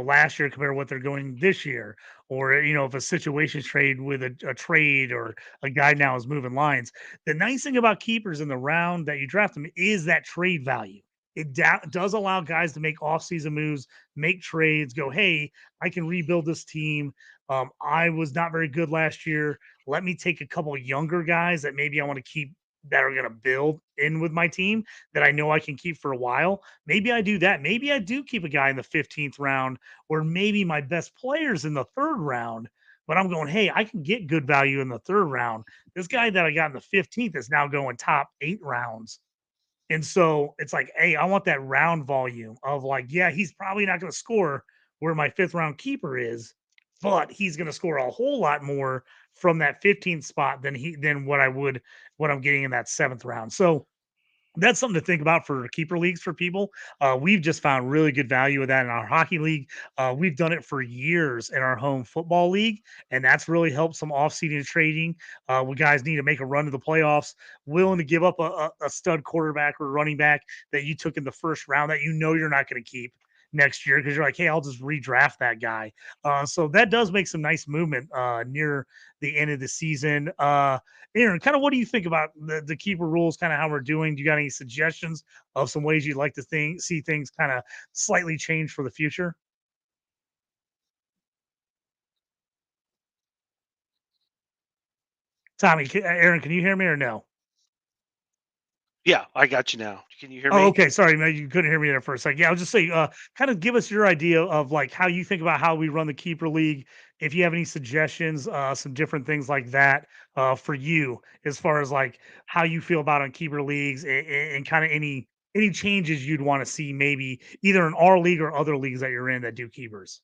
last year compared to what they're going this year. Or, if a situations trade with a trade or a guy now is moving lines. The nice thing about keepers in the round that you draft them is that trade value. It does allow guys to make offseason moves, make trades, go, hey, I can rebuild this team. I was not very good last year. Let me take a couple younger guys that maybe I want to keep that are going to build in with my team that I know I can keep for a while. Maybe I do that. Maybe I do keep a guy in the 15th round, or maybe my best players in the third round. But I'm going, hey, I can get good value in the third round. This guy that I got in the 15th is now going top 8 rounds. And so it's like, hey, I want that round volume of like, yeah, he's probably not going to score where my 5th round keeper is, but he's going to score a whole lot more from that 15th spot than what I'm getting in that 7th round. So that's something to think about for keeper leagues for people. We've just found really good value with that in our hockey league. We've done it for years in our home football league, and that's really helped some off-season trading. When guys need to make a run to the playoffs, willing to give up a stud quarterback or running back that you took in the 1st round that you're not going to keep next year because you're like, hey, I'll just redraft that guy. So that does make some nice movement near the end of the season. Aaron, kind of what do you think about the keeper rules, kind of how we're doing? Do you got any suggestions of some ways you'd like to see things kind of slightly change for the future? Tommy, Aaron, can you hear me or no? Yeah, I got you now. Can you hear Oh, me? okay. Sorry, man, you couldn't hear me there for a second. Yeah, I'll just say, kind of give us your idea of like how you think about how we run the keeper league. If you have any suggestions, some different things like that for you, as far as like how you feel about on keeper leagues, and kind of any changes you'd want to see, maybe either in our league or other leagues that you're in that do keepers.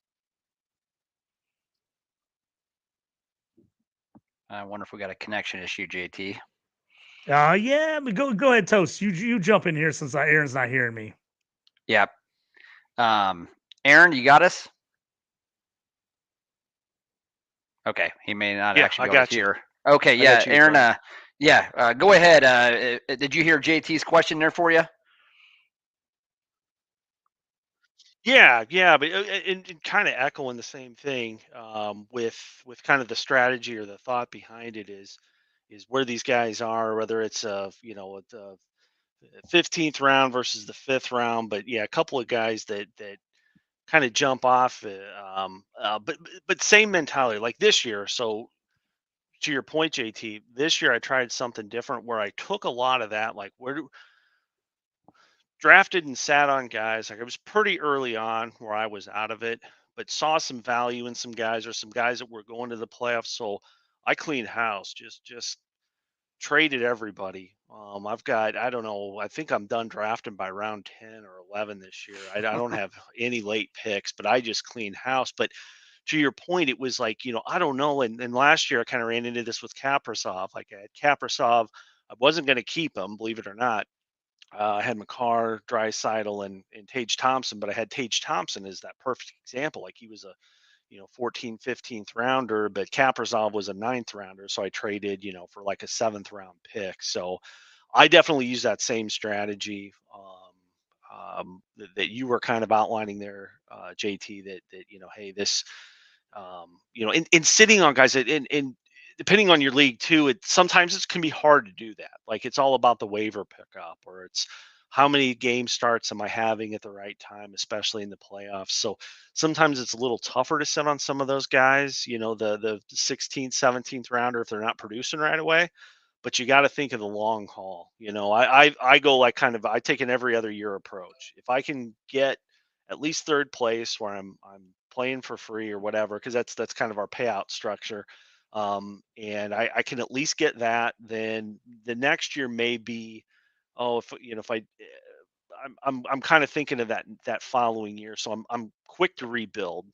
I wonder if we got a connection issue, JT. Yeah, but go ahead, Toast. You jump in here since Aaron's not hearing me. Yep. Aaron, you got us? Okay, he may not Yeah, actually I be able to got you. hear. Okay, I yeah, got you, Aaron. Brian. Yeah, go ahead. Did you hear JT's question there for you? Yeah, but and kind of echoing the same thing with kind of the strategy or the thought behind it is where these guys are, whether it's at the 15th round versus the 5th round. But yeah, a couple of guys that kind of jump off, but same mentality like this year. So to your point, JT, this year I tried something different where I took a lot of that, like drafted and sat on guys. Like it was pretty early on where I was out of it, but saw some value in some guys or some guys that were going to the playoffs. So I cleaned house, just traded everybody. I've got, I don't know, I think I'm done drafting by round 10 or 11 this year. I don't have any late picks, but I just cleaned house. But to your point, it was like, I don't know. And last year I kind of ran into this with Kaprasov. Like I had Kaprasov, I wasn't going to keep him, believe it or not. I had McCarr, Drysaitel, and Tage Thompson, but I had Tage Thompson as that perfect example. Like he was a 14th, 15th rounder, but Kaprizov was a 9th rounder. So I traded, for like a 7th round pick. So I definitely use that same strategy that you were kind of outlining there, JT, that, hey, this, in sitting on guys and depending on your league too, it sometimes it can be hard to do that. Like it's all about the waiver pickup, or it's how many game starts am I having at the right time, especially in the playoffs. So sometimes it's a little tougher to sit on some of those guys, the 16th, 17th rounder if they're not producing right away. But you got to think of the long haul. I go like kind of I take an every other year approach. If I can get at least third place where I'm playing for free or whatever, because that's kind of our payout structure. And I can at least get that, then the next year may be, oh, if I'm kind of thinking of that following year. So I'm quick to rebuild,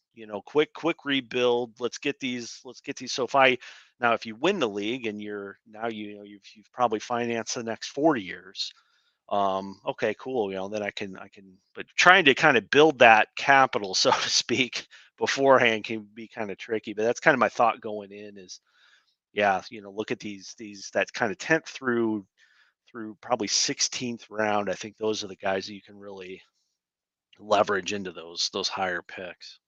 quick rebuild. Let's get these. So if you win the league and you're now, you've probably financed the next 4 years. Okay, cool. Then I can, but trying to kind of build that capital, so to speak, beforehand can be kind of tricky. But that's kind of my thought going in is, yeah, look at these that kind of 10th through through probably 16th round, I think those are the guys that you can really leverage into those higher picks.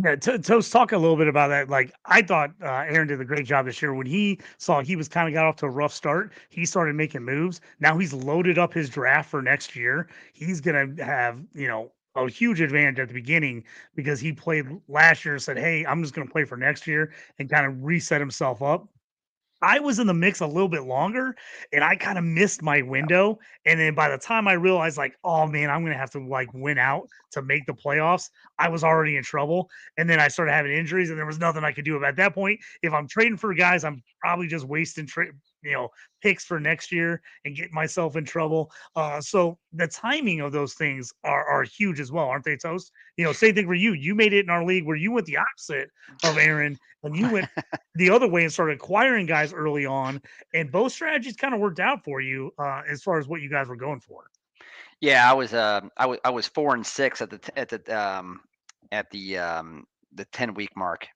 Yeah, Toast, talk a little bit about that. Like, I thought Aaron did a great job this year. When he saw he was kind of got off to a rough start, he started making moves. Now he's loaded up his draft for next year. He's gonna have, a huge advantage at the beginning because he played last year and said, "Hey, I'm just gonna play for next year," and kind of reset himself up. I was in the mix a little bit longer and I kind of missed my window. And then by the time I realized, like, oh man, I'm gonna have to like win out to make the playoffs, I was already in trouble. And then I started having injuries, and there was nothing I could do. At that point, if I'm trading for guys, I'm probably just wasting you know, picks for next year and getting myself in trouble. So the timing of those things are huge as well, aren't they, Toast? Same thing for you. You made it in our league where you went the opposite of Aaron, and you went the other way and started acquiring guys early on, and both strategies kind of worked out for you as far as what you guys were going for. Yeah, I was 4-6 at the 10-week mark,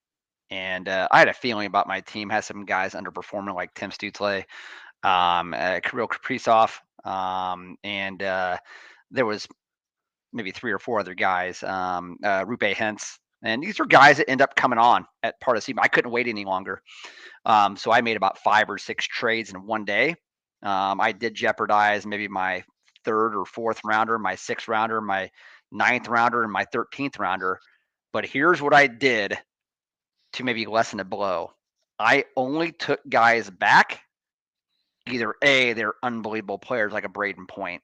and I had a feeling about my team. Had some guys underperforming like Tim Stutzle, Kirill Kaprizov, and there was maybe 3 or 4 other guys, Rupe Hentz. And these are guys that end up coming on at part of the season. I couldn't wait any longer. So I made about 5 or 6 trades in one day. I did jeopardize maybe my 3rd or 4th rounder, my 6th rounder, my 9th rounder, and my 13th rounder. But here's what I did to maybe lessen the blow. I only took guys back. Either A, they're unbelievable players like a Braden Point,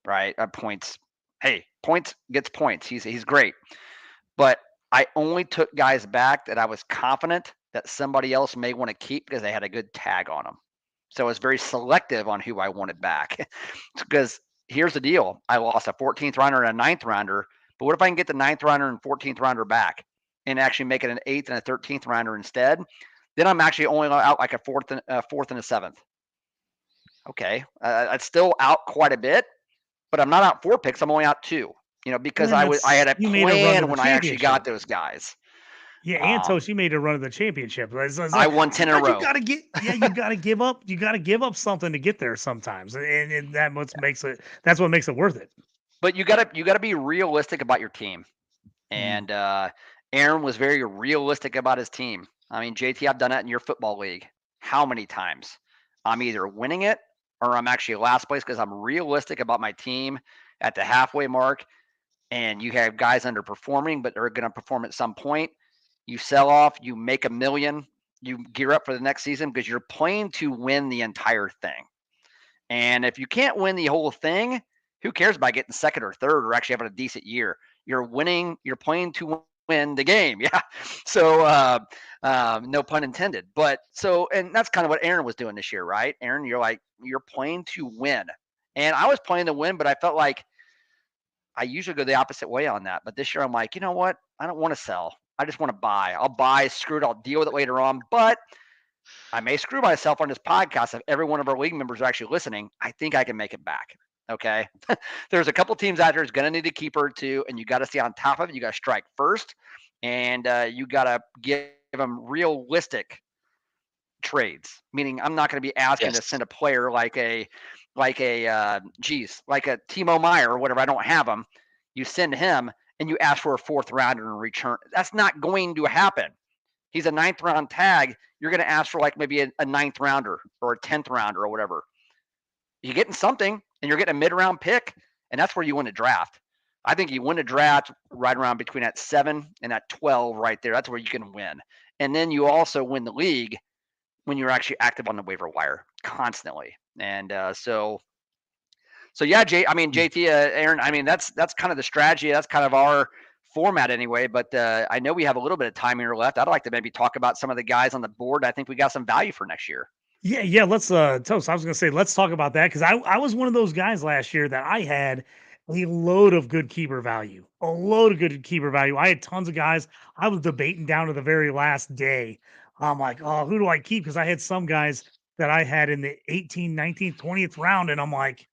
right? Points. Hey, Points gets points. He's great. But I only took guys back that I was confident that somebody else may want to keep because they had a good tag on them. So I was very selective on who I wanted back. Because here's the deal: I lost a 14th rounder and a 9th rounder. But what if I can get the 9th rounder and 14th rounder back and actually make it an 8th and a 13th rounder instead? Then I'm actually only out like a 4th and a 7th. Okay, I'm still out quite a bit, but I'm not out 4 picks. I'm only out 2. Because I had a You made a run to plan the when I actually got championship. those guys. Yeah, and Toast, you made a run to the championship. I won 10 in a Sometimes you row. gotta you gotta give up. You gotta give up something to get there sometimes, and that what makes it. That's what makes it worth it. But you gotta be realistic about your team. And Aaron was very realistic about his team. I mean, JT, I've done that in your football league. How many times? I'm either winning it or I'm actually last place because I'm realistic about my team at the halfway mark. And you have guys underperforming, but they're going to perform at some point. You sell off, you make $1 million, you gear up for the next season because you're playing to win the entire thing. And if you can't win the whole thing, who cares about getting second or third or actually having a decent year? You're winning, you're playing to win the game. Yeah. So, no pun intended. But and that's kind of what Aaron was doing this year, right? Aaron, you're playing to win. And I was playing to win, but I felt like I usually go the opposite way on that. But this year I'm like, you know what? I don't want to sell. I just want to buy. I'll buy, screw it, I'll deal with it later on. But I may screw myself on this podcast. If every one of our league members are actually listening, I think I can make it back. Okay. There's a couple teams out there who's going to need a keeper or two, and you got to stay on top of it. You got to strike first, and you got to give them realistic trades. Meaning, I'm not going to be asking to send a player like a Timo Meyer or whatever. I don't have him. You send him, and you ask for a 4th rounder in return. That's not going to happen. He's a 9th round tag. You're going to ask for like maybe a 9th rounder or a 10th rounder or whatever. You're getting something, and you're getting a mid-round pick, and that's where you win a draft. I think you win a draft right around between that 7 and that 12 right there. That's where you can win. And then you also win the league when you're actually active on the waiver wire constantly. And so yeah, JT, Aaron, I mean, that's kind of the strategy. That's kind of our format anyway, but I know we have a little bit of time here left. I'd like to maybe talk about some of the guys on the board. I think we got some value for next year. Yeah. Let's Toast. I was gonna say let's talk about that because I was one of those guys last year that I had a load of good keeper value. A load of good keeper value. I had tons of guys. I was debating down to the very last day. I'm like, oh, who do I keep? Because I had some guys that I had in the 18th, 19th, 20th round, and I'm like,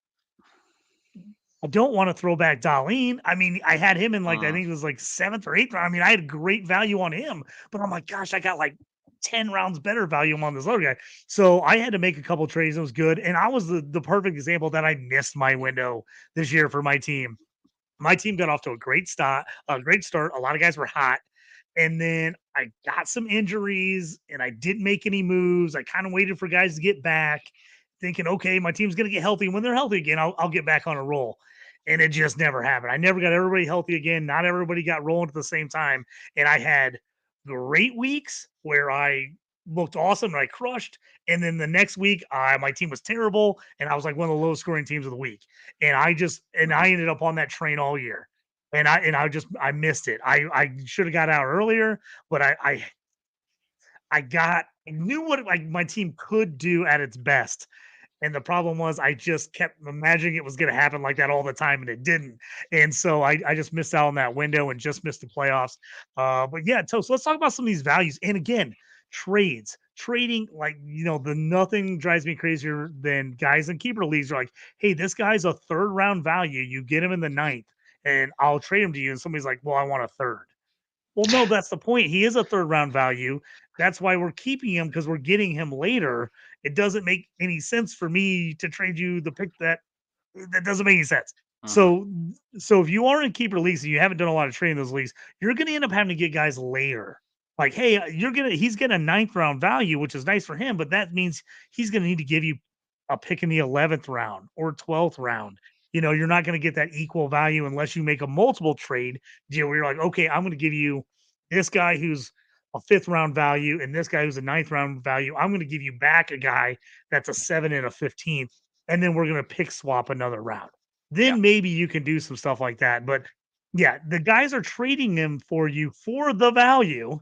I don't want to throw back Darlene. I mean, I had him in I think it was like 7th or 8th round. I mean, I had great value on him, but I'm like, gosh, I got like 10 rounds better value on this other guy. So I had to make a couple trades. It was good. And I was the perfect example that I missed my window this year for my team. My team got off to a great start. A great start. A lot of guys were hot. And then I got some injuries and I didn't make any moves. I kind of waited for guys to get back, thinking, okay, my team's going to get healthy. When they're healthy again, I'll get back on a roll. And it just never happened. I never got everybody healthy again. Not everybody got rolling at the same time. And I had great weeks where I looked awesome and I crushed. And then the next week, my team was terrible. And I was like one of the lowest scoring teams of the week. And I ended up on that train all year and I missed it. I should have got out earlier, but I knew what like my team could do at its best. And the problem was I just kept imagining it was going to happen like that all the time, and it didn't. And so I just missed out on that window and just missed the playoffs. But yeah, so let's talk about some of these values. And again, trading, like, the nothing drives me crazier than guys in keeper leagues are like, hey, this guy's a third round value. You get him in the ninth, and I'll trade him to you. And somebody's like, well, I want a third. Well, no, that's the point. He is a third round value. That's why we're keeping him because we're getting him later. It doesn't make any sense for me to trade you the pick that doesn't make any sense. Mhm. So if you are in keeper leagues and you haven't done a lot of trading in those leagues, you're going to end up having to get guys later. Like, hey, he's getting a ninth round value, which is nice for him, but that means he's going to need to give you a pick in the 11th round or 12th round. You're not going to get that equal value unless you make a multiple trade deal where you're like, okay, I'm going to give you this guy who's a fifth round value and this guy who's a ninth round value. I'm going to give you back a guy that's a 7 and a 15th, and then we're going to pick swap another round. Yeah. Then maybe you can do some stuff like that. But yeah, the guys are trading them for you for the value.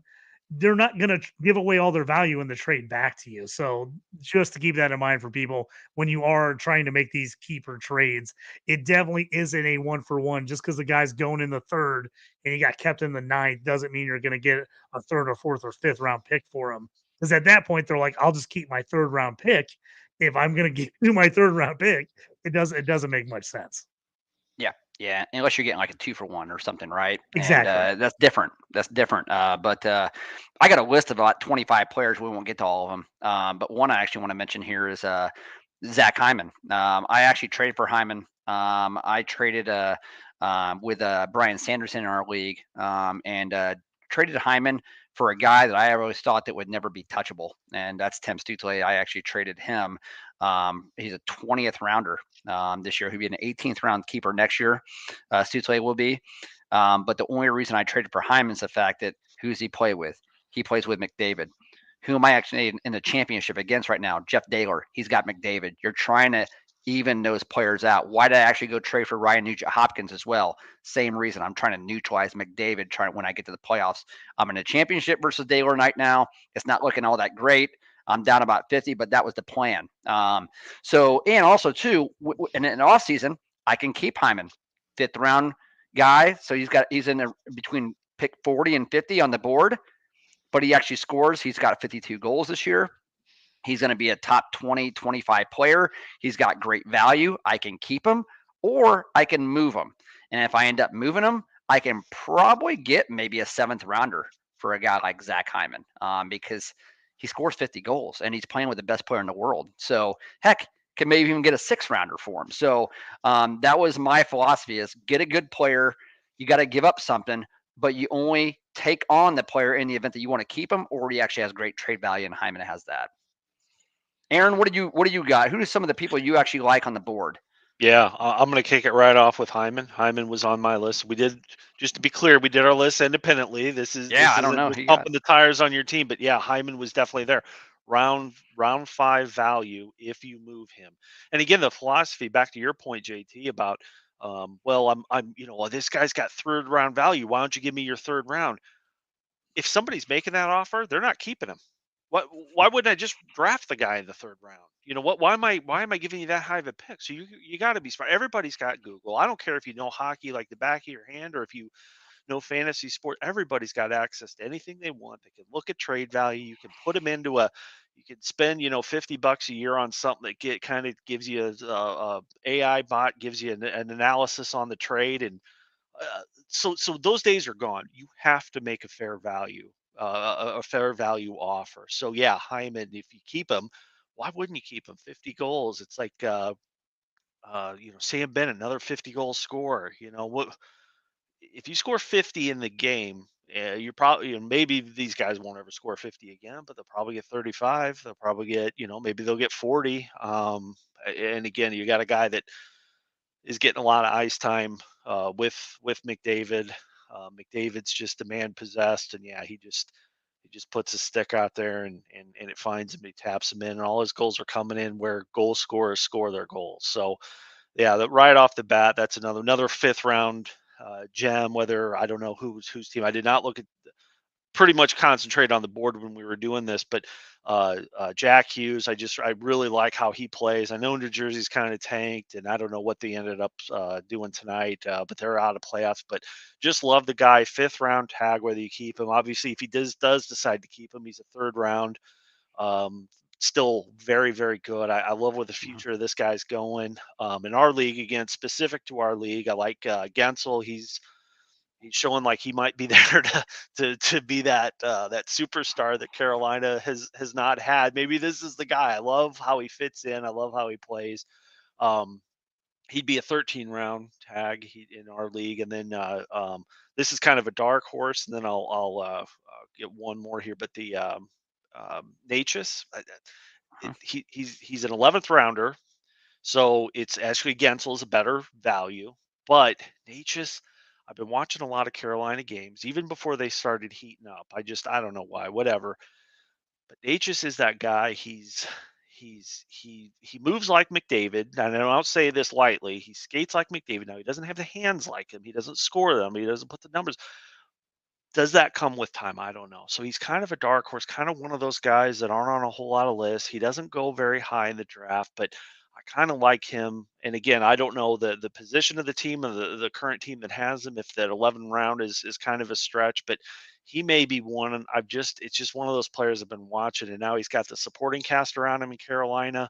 They're not going to give away all their value in the trade back to you. So just to keep that in mind for people when you are trying to make these keeper trades, it definitely isn't a one for one. Just because the guy's going in the third and he got kept in the ninth doesn't mean you're going to get a third or fourth or fifth round pick for him. Because at that point, they're like, I'll just keep my third round pick. If I'm going to give you my third round pick, it doesn't make much sense. Yeah, yeah, unless you're getting like a 2-for-1 or something, right? And Exactly. that's different. That's different. But I got a list of about 25 players. We won't get to all of them. But one I actually want to mention here is Zach Hyman. I actually traded for Hyman. I traded with Brian Sanderson in our league, and traded Hyman for a guy that I always thought that would never be touchable, and that's Tim Stutely. I actually traded him. He's a 20th rounder this year. He'll be an 18th round keeper next year. Stutely will be. But the only reason I traded for Hyman is the fact that who's he play with? He plays with McDavid. Who am I actually in the championship against right now? Jeff Daylor. He's got McDavid. You're trying to even those players out. Why did I actually go trade for Ryan Nugent Hopkins as well? Same reason. I'm trying to neutralize McDavid. Trying when I get to the playoffs. I'm in a championship versus Daylor night now. It's not looking all that great. I'm down about 50, but that was the plan. So and also too, in an off season, I can keep Hyman, fifth round guy. So he's in there between pick 40 and 50 on the board, but he actually scores. He's got 52 goals this year. He's going to be a top 20, 25 player. He's got great value. I can keep him or I can move him. And if I end up moving him, I can probably get maybe a seventh rounder for a guy like Zach Hyman because he scores 50 goals and he's playing with the best player in the world. So, heck, can maybe even get a six rounder for him. So that was my philosophy is get a good player. You got to give up something, but you only take on the player in the event that you want to keep him or he actually has great trade value, and Hyman has that. Aaron, what do you got? Who are some of the people you actually like on the board? Yeah, I'm going to kick it right off with Hyman. Hyman was on my list. We did, just to be clear, we did our list independently. This I don't isn't know just who you got. pumping the tires on your team, but yeah, Hyman was definitely there. Round five value if you move him. And again, the philosophy back to your point, JT, about well, well, this guy's got third round value. Why don't you give me your third round? If somebody's making that offer, they're not keeping him. Why wouldn't I just draft the guy in the third round? You know what? Why am I giving you that high of a pick? So you got to be smart. Everybody's got Google. I don't care if you know hockey like the back of your hand or if you know fantasy sport. Everybody's got access to anything they want. They can look at trade value. You can put them into you can spend $50 a year on something that kind of gives you a AI bot gives you an analysis on the trade, and so those days are gone. You have to make a fair value a fair value offer. So yeah, Hyman, if you keep him, why wouldn't you keep him? 50 goals. It's like Sam Bennett, another 50 goal scorer. What if you score 50 in the game? You're probably, maybe these guys won't ever score 50 again, but they'll probably get 35. They'll probably get, maybe they'll get 40. And again, you got a guy that is getting a lot of ice time with McDavid. McDavid's just a man possessed, and yeah, he just puts his stick out there and it finds him. He taps him in, and all his goals are coming in where goal scorers score their goals. So yeah, right off the bat, that's another fifth round gem. Whether I don't know whose team. I did not look at. Pretty much concentrate on the board when we were doing this, but Jack Hughes, I really like how he plays. I know New Jersey's kind of tanked, and I don't know what they ended up doing tonight, but they're out of playoffs. But just love the guy, fifth round tag. Whether you keep him, obviously, if he does decide to keep him, he's a third round. Still very, very good. I love where the future of this guy's going. In our league, again, specific to our league, I like Gensel. He's showing like he might be there to be that superstar that Carolina has not had. Maybe this is the guy. I love how he fits in. I love how he plays. Um, he'd be a 13 round tag in our league, and then this is kind of a dark horse. And then I'll get one more here, but the Natchez, he's an 11th rounder. So it's actually Gensel is a better value, but Natchez, I've been watching a lot of Carolina games, even before they started heating up. I don't know why, whatever. But Natchez is that guy. He moves like McDavid, and I don't say this lightly. He skates like McDavid. Now he doesn't have the hands like him. He doesn't score them. He doesn't put the numbers. Does that come with time? I don't know. So he's kind of a dark horse, kind of one of those guys that aren't on a whole lot of lists. He doesn't go very high in the draft, but I kind of like him. And again, I don't know the position of the team and the current team that has him, if that 11 round is kind of a stretch, but he may be one. And it's just one of those players I've been watching, and now he's got the supporting cast around him in Carolina.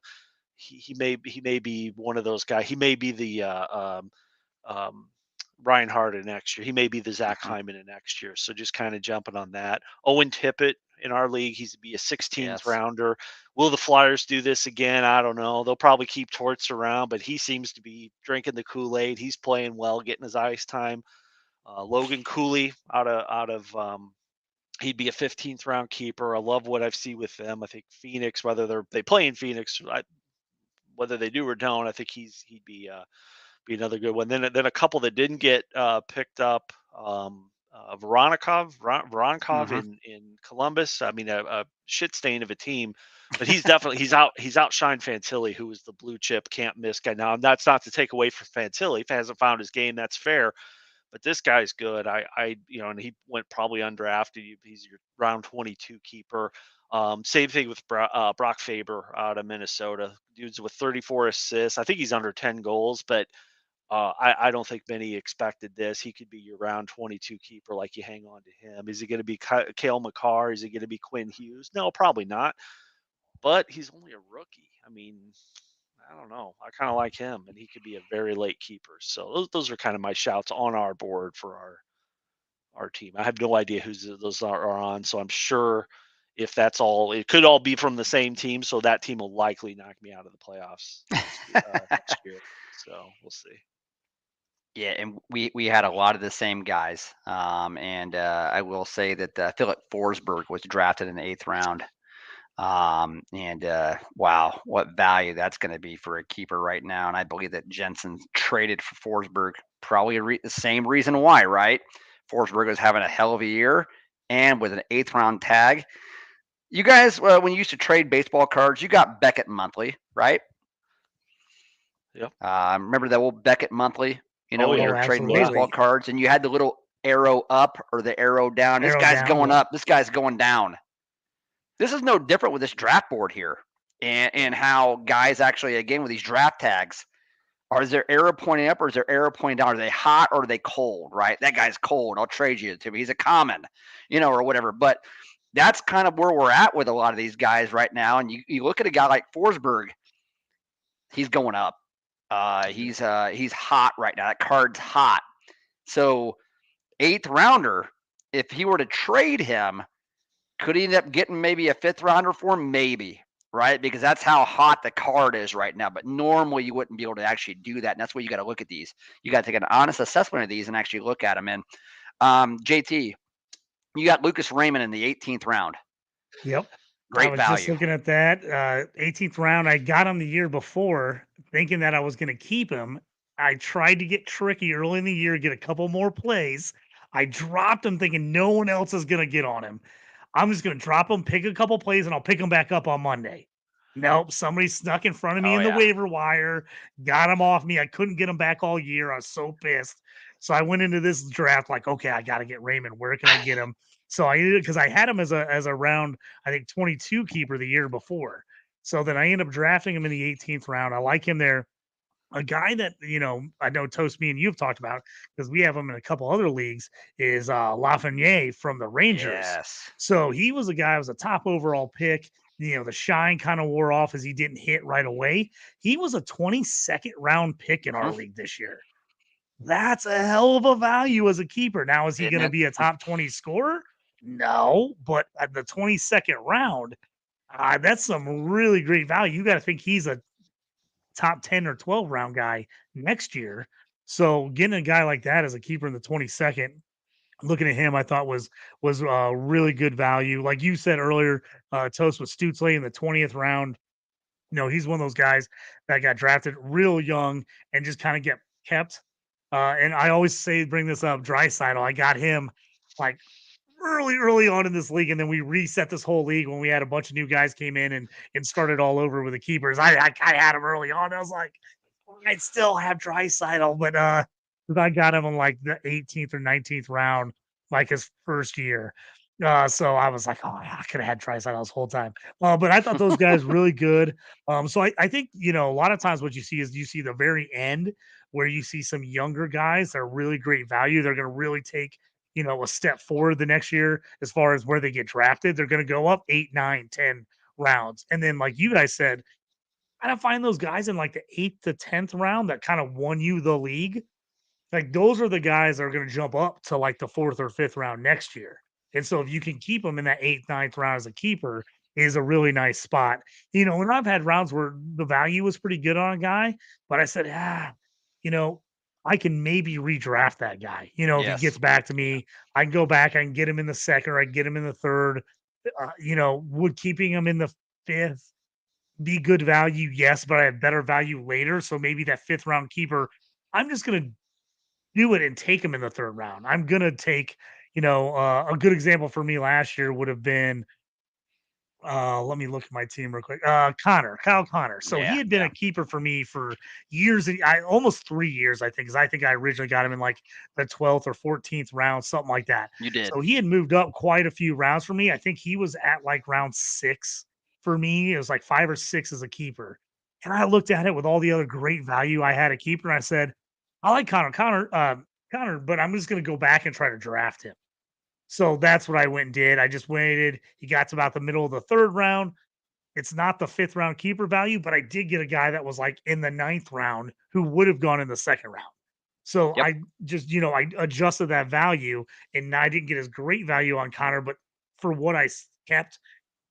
He may be one of those guys. He may be the um, Ryan Harden next year. He may be the Zach Hyman in next year. So just kind of jumping on that. Owen Tippett in our league, he's be a 16th rounder. Will the Flyers do this again? I don't know. They'll probably keep Torts around, but he seems to be drinking the Kool-Aid. He's playing well, getting his ice time. Logan Cooley out of he'd be a 15th round keeper. I love what I've seen with them. I think Phoenix, whether they play in Phoenix, whether they do or don't, I think he'd be another good one. Then a couple that didn't get picked up. Voronkov in Columbus. I mean, a shit stain of a team, but he's outshined Fantilli, who is the blue chip can't miss guy. Now that's not to take away from Fantilli. If he hasn't found his game, that's fair. But this guy's good. And he went probably undrafted. He's your round 22 keeper. Same thing with Brock Faber out of Minnesota. Dude's with 34 assists. I think he's under 10 goals, but I don't think many expected this. He could be your round 22 keeper, like you hang on to him. Is he going to be Cale Makar? Is he going to be Quinn Hughes? No, probably not. But he's only a rookie. I mean, I don't know. I kind of like him, and he could be a very late keeper. So those are kind of my shouts on our board for our team. I have no idea who those are on, so I'm sure if that's all, it could all be from the same team. So that team will likely knock me out of the playoffs next year. So we'll see. Yeah, and we had a lot of the same guys. And I will say that Philip Forsberg was drafted in the 8th round. Wow, what value that's going to be for a keeper right now. And I believe that Jensen traded for Forsberg, probably the same reason why, right? Forsberg was having a hell of a year, and with an 8th round tag. You guys, when you used to trade baseball cards, you got Beckett monthly, right? Yep. Remember that old Beckett monthly? When you were trading absolutely. baseball cards, and you had the little arrow up or the arrow down. This guy's going up. This guy's going down. This is no different with this draft board here, and how guys actually, again, with these draft tags, is their arrow pointing up or is their arrow pointing down? Are they hot or are they cold, right? That guy's cold. I'll trade you to him. He's a common, or whatever. But that's kind of where we're at with a lot of these guys right now. And you look at a guy like Forsberg, he's going up. He's hot right now. That card's hot. So 8th rounder, if he were to trade him, Could he end up getting maybe a 5th rounder for him? Maybe, right? Because that's how hot the card is right now. But normally you wouldn't be able to actually do that. And that's where you got to look at these. You got to take an honest assessment of these and actually look at them. And JT, you got Lucas Raymond in the 18th round. Yep. I Great was just value. looking at that 18th round. I got him the year before, thinking that I was going to keep him. I tried to get tricky early in the year, get a couple more plays. I dropped him thinking no one else is going to get on him. I'm just going to drop him, pick a couple plays, and I'll pick him back up on Monday. Nope, somebody snuck in front of me Oh, in the yeah. waiver wire, got him off me. I couldn't get him back all year. I was so pissed. So I went into this draft like, okay, I got to get Raymond. Where can I get him? So I ended because I had him as a round, I think 22 keeper the year before. So then I ended up drafting him in the 18th round. I like him there. A guy that I know Toast me and you've talked about because we have him in a couple other leagues is Lafreniere from the Rangers. Yes. So he was a guy, was a top overall pick. The shine kind of wore off as he didn't hit right away. He was a 22nd round pick in our league this year. That's a hell of a value as a keeper. Now, is he Isn't going to it? be a top 20 scorer? No, but at the 22nd round, that's some really great value. You got to think he's a top 10 or 12 round guy next year. So getting a guy like that as a keeper in the 22nd, looking at him, I thought was really good value. Like you said earlier, Toast with Stutsley in the 20th round. He's one of those guys that got drafted real young and just kind of get kept. And I always say, bring this up, Draisaitl. I got him like early on in this league, and then we reset this whole league when we had a bunch of new guys came in and started all over with the keepers. I had him early on. I was like, I'd still have Draisaitl, but I got him in like the 18th or 19th round, like his first year. So I was like, oh, I could have had Draisaitl this whole time. But I thought those guys really good. So I think a lot of times what you see is you see the very end where you see some younger guys that are really great value. They're going to really take a step forward the next year as far as where they get drafted. They're going to go up 8, 9, 10 rounds, and then like you guys said, kind of find those guys in like the 8th to 10th round that kind of won you the league. Like those are the guys that are going to jump up to like the 4th or 5th round next year. And so if you can keep them in that 8th, 9th round as a keeper is a really nice spot. When I've had rounds where the value was pretty good on a guy, but I said, you know, I can maybe redraft that guy. If he Yes. gets back to me, I can go back, I can get him in the second or I can get him in the third. Would keeping him in the 5th be good value? Yes, but I have better value later. So maybe that 5th round keeper, I'm just going to do it and take him in the 3rd round. I'm going to take, a good example for me last year would have been, let me look at my team real quick. Kyle Connor. So he Yeah. had been Yeah. a keeper for me for years, and almost 3 years, I think, because I think I originally got him in like the 12th or 14th round, something like that. You did. So he had moved up quite a few rounds for me. I think he was at like round 6 for me. It was like 5 or 6 as a keeper. And I looked at it with all the other great value I had a keeper. And I said, I like Connor, but I'm just going to go back and try to draft him. So that's what I went and did. I just waited. He got to about the middle of the 3rd round. It's not the 5th round keeper value, but I did get a guy that was like in the 9th round who would have gone in the 2nd round. So Yep. I just, I adjusted that value and I didn't get as great value on Connor, but for what I kept,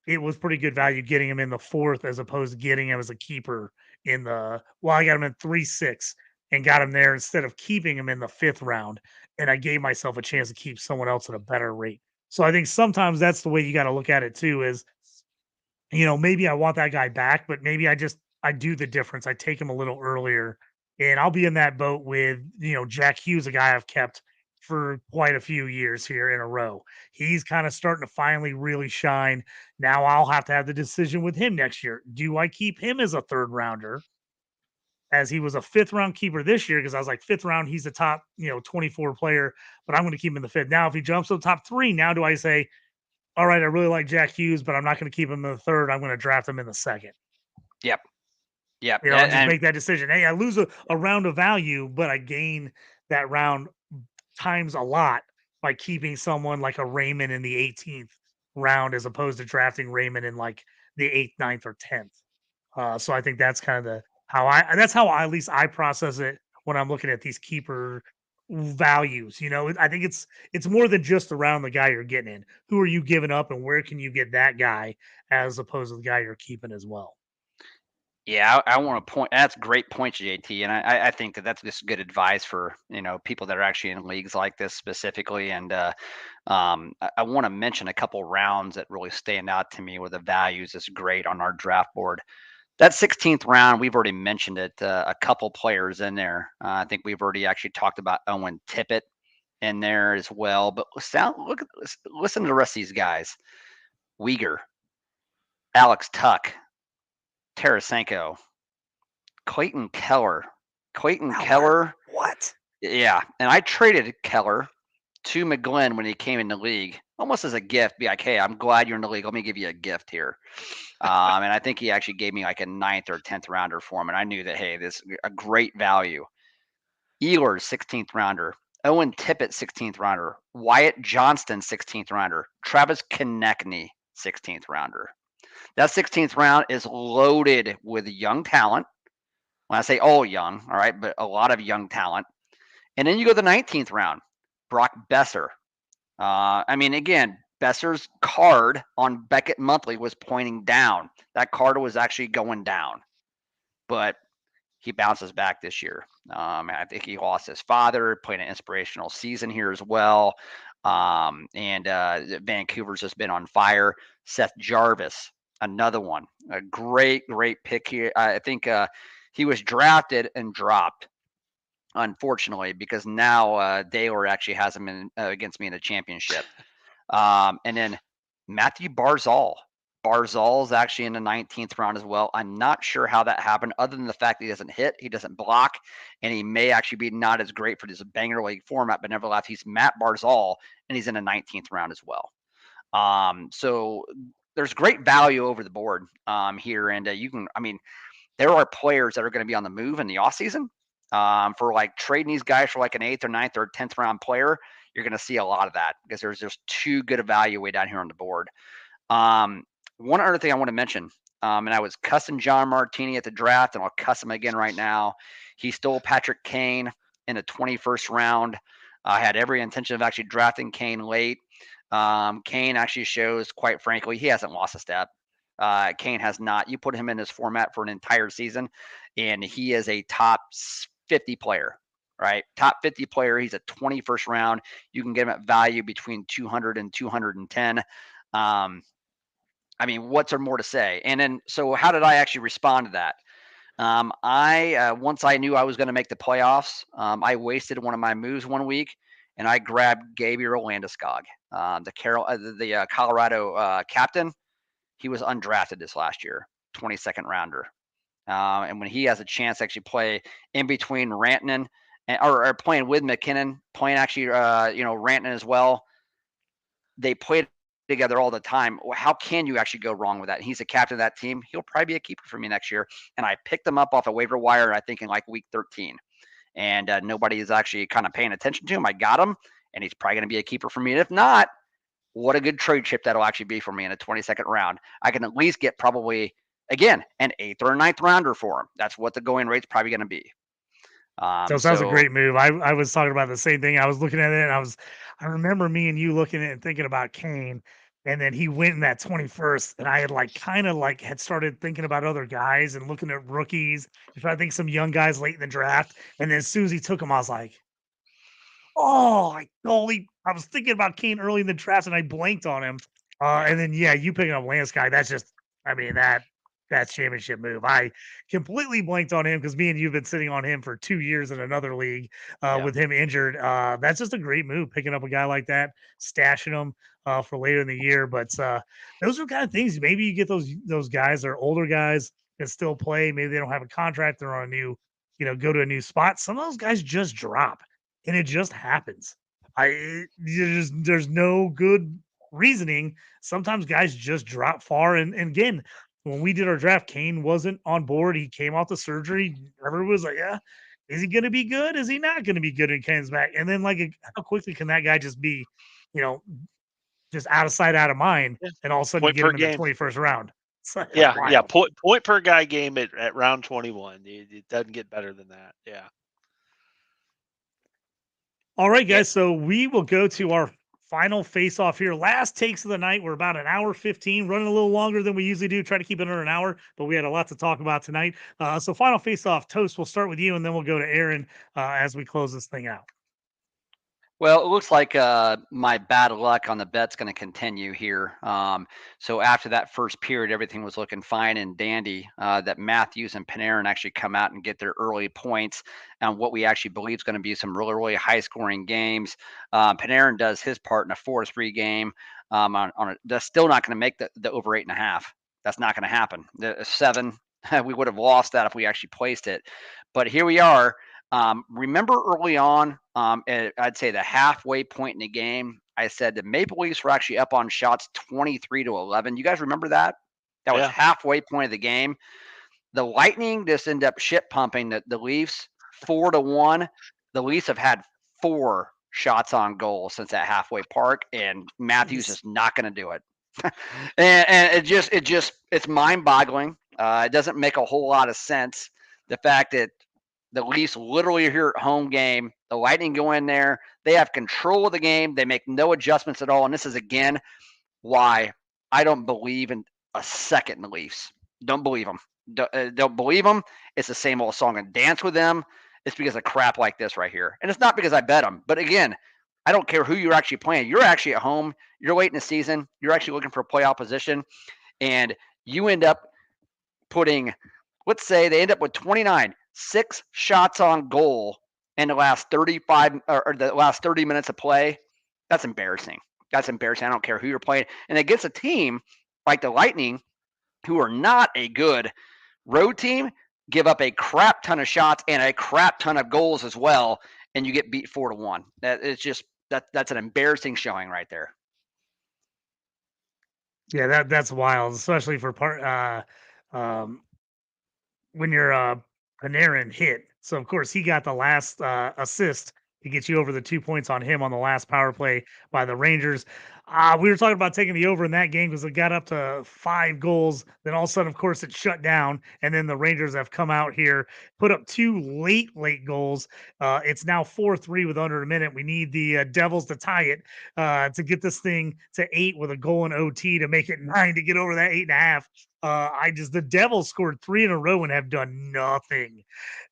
it was pretty good value getting him in the 4th as opposed to getting him as a keeper I got him in 3-6 and got him there instead of keeping him in the 5th round. And I gave myself a chance to keep someone else at a better rate. So I think sometimes that's the way you got to look at it too is, maybe I want that guy back, but maybe I do the difference. I take him a little earlier and I'll be in that boat with, Jack Hughes, a guy I've kept for quite a few years here in a row. He's kind of starting to finally really shine. Now I'll have to have the decision with him next year. Do I keep him as a 3rd rounder? As he was a 5th round keeper this year, because I was like 5th round, he's a top, 24 player, but I'm going to keep him in the 5th. Now, if he jumps to the top 3, now do I say, all right, I really like Jack Hughes, but I'm not going to keep him in the 3rd. I'm going to draft him in the 2nd. Yep. Yep. And just And make that decision. Hey, I lose a round of value, but I gain that round times a lot by keeping someone like a Raymond in the 18th round as opposed to drafting Raymond in like the 8th, 9th, or 10th. So I think that's kind of that's how at least I process it when I'm looking at these keeper values. I think it's more than just around the guy you're getting in. Who are you giving up, and where can you get that guy as opposed to the guy you're keeping as well? Yeah, I want to point. That's great point, JT, and I think that's just good advice for people that are actually in leagues like this specifically. And I want to mention a couple rounds that really stand out to me where the values is great on our draft board. That 16th round, we've already mentioned it. A couple players in there. I think we've already actually talked about Owen Tippett in there as well. But listen to the rest of these guys: Uyghur, Alex Tuck, Tarasenko, Clayton Keller. Clayton Keller. What? Yeah. And I traded Keller to McGlynn when he came in the league, almost as a gift. Be like, hey, I'm glad you're in the league. Let me give you a gift here. And I think he actually gave me like a 9th or 10th rounder for him. And I knew that, hey, this is a great value. Ehlers, 16th rounder. Owen Tippett, 16th rounder. Wyatt Johnston, 16th rounder. Travis Konechny, 16th rounder. That 16th round is loaded with young talent. When I say all young, all right, but a lot of young talent. And then you go to the 19th round, Brock Besser. Again, Besser's card on Beckett Monthly was pointing down. That card was actually going down, but he bounces back this year. I think he lost his father, played an inspirational season here as well. Vancouver's just been on fire. Seth Jarvis, another one, a great pick here. I think he was drafted and dropped, unfortunately, because now Daler actually has him in, against me in the championship. And then Matthew Barzal. Barzal is actually in the 19th round as well. I'm not sure how that happened, other than the fact that he doesn't hit, he doesn't block, and he may actually be not as great for this banger league format. But nevertheless, he's Matt Barzal, and he's in the 19th round as well. So there's great value over the board here, and there are players that are going to be on the move in the offseason. For like trading these guys for like an 8th or 9th or 10th round player, you're going to see a lot of that because there's just too good a value way down here on the board. One other thing I want to mention, and I was cussing John Martini at the draft, and I'll cuss him again right now. He stole Patrick Kane in the 21st round. I had every intention of actually drafting Kane late. Kane actually shows, quite frankly, he hasn't lost a step. Kane has not. You put him in this format for an entire season, and he is a top 50 player, right? Top 50 player. He's a 21st round. You can get him at value between 200 and 210. What's there more to say? And then, so how did I actually respond to that? Once I knew I was going to make the playoffs, I wasted one of my moves one week, and I grabbed Gabriel Landeskog, the Colorado captain. He was undrafted this last year, 22nd rounder. And when he has a chance to actually play in between Rantanen or playing with McKinnon, playing actually, Rantanen as well, they played together all the time. How can you actually go wrong with that? And he's the captain of that team. He'll probably be a keeper for me next year. And I picked him up off a waiver wire, I think in like week 13. And nobody is actually kind of paying attention to him. I got him, and he's probably going to be a keeper for me. And if not, what a good trade chip that'll actually be for me in a 22nd round. I can at least get probably, again, an 8th or a 9th rounder for him. That's what the going rate's probably going to be. So it sounds a great move. I was talking about the same thing. I was looking at it, and I remember me and you looking at it and thinking about Kane, and then he went in that 21st, and I had had started thinking about other guys and looking at rookies, and I think some young guys late in the draft, and then as soon as he took him, I was like, oh, I was thinking about Kane early in the draft, and I blanked on him. And then you picking up Landeskog, that's just, that's championship move. I completely blanked on him because me and you've been sitting on him for 2 years in another league with him injured. That's just a great move, picking up a guy like that, stashing him for later in the year. But those are kind of things. Maybe you get those guys that are older guys that still play. Maybe they don't have a contract. They're on a new, go to a new spot. Some of those guys just drop, and it just happens. There's no good reasoning. Sometimes guys just drop far. And again, when we did our draft, Kane wasn't on board. He came off the surgery. Everyone was like, yeah, is he going to be good? Is he not going to be good when Kane's back? And then, how quickly can that guy just be, just out of sight, out of mind? Yeah. And all of a sudden you get him in the 21st round. Yeah. Point per guy game at round 21. It doesn't get better than that. Yeah. All right, Yeah. guys. So we will go to our final face off here. Last takes of the night. We're about an hour 15, running a little longer than we usually do. Try to keep it under an hour, but we had a lot to talk about tonight. So final face off, Toast, we'll start with you and then we'll go to Aaron as we close this thing out. Well, it looks like my bad luck on the bet's going to continue here. So after that first period, everything was looking fine and dandy. That Matthews and Panarin actually come out and get their early points on what we actually believe is going to be some really, really high-scoring games. Panarin does his part in a 4-3 game. That's still not going to make the over 8.5. That's not going to happen. The 7, we would have lost that if we actually placed it. But here we are. Remember early on, I'd say the halfway point in the game, I said the Maple Leafs were actually up on shots 23-11. You guys remember that? That was Yeah. halfway point of the game. The Lightning just end up shit pumping the Leafs 4-1. The Leafs have had 4 shots on goal since that halfway park, and Matthews is not going to do it. and it's mind-boggling. It doesn't make a whole lot of sense. The fact that the Leafs literally are here at home game. The Lightning go in there. They have control of the game. They make no adjustments at all. And this is, again, why I don't believe in a second in the Leafs. Don't believe them. Don't believe them. It's the same old song and dance with them. It's because of crap like this right here. And it's not because I bet them. But, again, I don't care who you're actually playing. You're actually at home. You're late in the season. You're actually looking for a playoff position. And you end up putting, let's say they end up with 29, 6 shots on goal in the last 35 or the last 30 minutes of play. That's embarrassing. That's embarrassing. I don't care who you're playing. And against a team like the Lightning, who are not a good road team, give up a crap ton of shots and a crap ton of goals as well, and you get beat 4-1. That's an embarrassing showing right there. Yeah, that's wild, especially for when you're Panarin hit. So of course he got the last assist to get you over the 2 points on him on the last power play by the Rangers. We were talking about taking the over in that game because it got up to 5 goals. Then all of a sudden, of course, it shut down, and then the Rangers have come out here, put up 2 late goals. It's now 4-3 with under a minute. We need the Devils to tie it to get this thing to 8 with a goal in OT to make it 9 to get over that 8.5. The Devils scored 3 in a row and have done nothing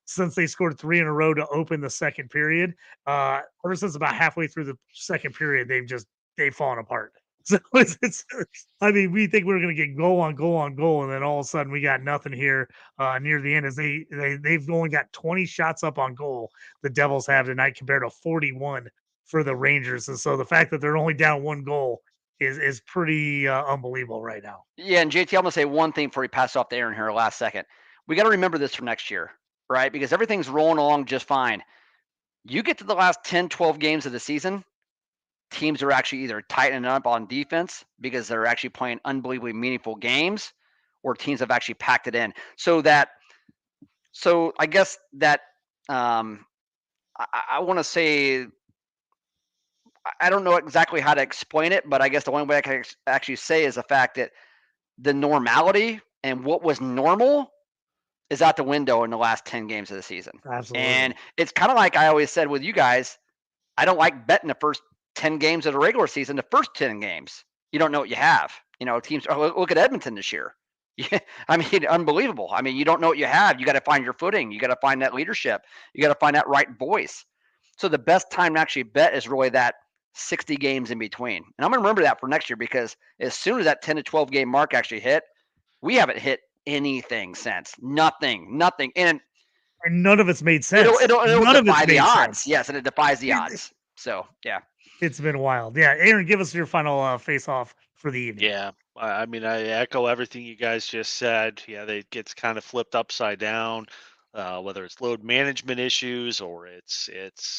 since they scored 3 in a row to open the second period. Ever since about halfway through the second period, they've fallen apart. So I mean, we think we are going to get goal on goal on goal, and then all of a sudden we got nothing here near the end. As they've only got 20 shots up on goal, the Devils have tonight compared to 41 for the Rangers. And so the fact that they're only down 1 goal is pretty unbelievable right now. Yeah, and JT, I'm gonna say one thing before we pass off to Aaron here last second. We got to remember this for next year, right? Because everything's rolling along just fine. You get to the last 10, 12 games of the season, teams are actually either tightening up on defense because they're actually playing unbelievably meaningful games, or teams have actually packed it in. So I guess that I want to say, I don't know exactly how to explain it, but I guess the only way I can actually say is the fact that the normality and what was normal is out the window in the last 10 games of the season. Absolutely. And it's kind of like I always said with you guys, I don't like betting the first 10 games of the regular season, the first 10 games. You don't know what you have. Teams, look at Edmonton this year. I mean, unbelievable. I mean, you don't know what you have. You got to find your footing. You got to find that leadership. You got to find that right voice. So the best time to actually bet is really that 60 games in between. And I'm going to remember that for next year, because as soon as that 10 to 12 game mark actually hit, we haven't hit anything since. Nothing. And none of it's made sense. It'll None of defy it's the made odds. sense. Yes, and it defies the odds. So, yeah. It's been wild. Yeah, Aaron, give us your final face-off for the evening. Yeah, I mean, I echo everything you guys just said. Yeah, it gets kind of flipped upside down, whether it's load management issues or it's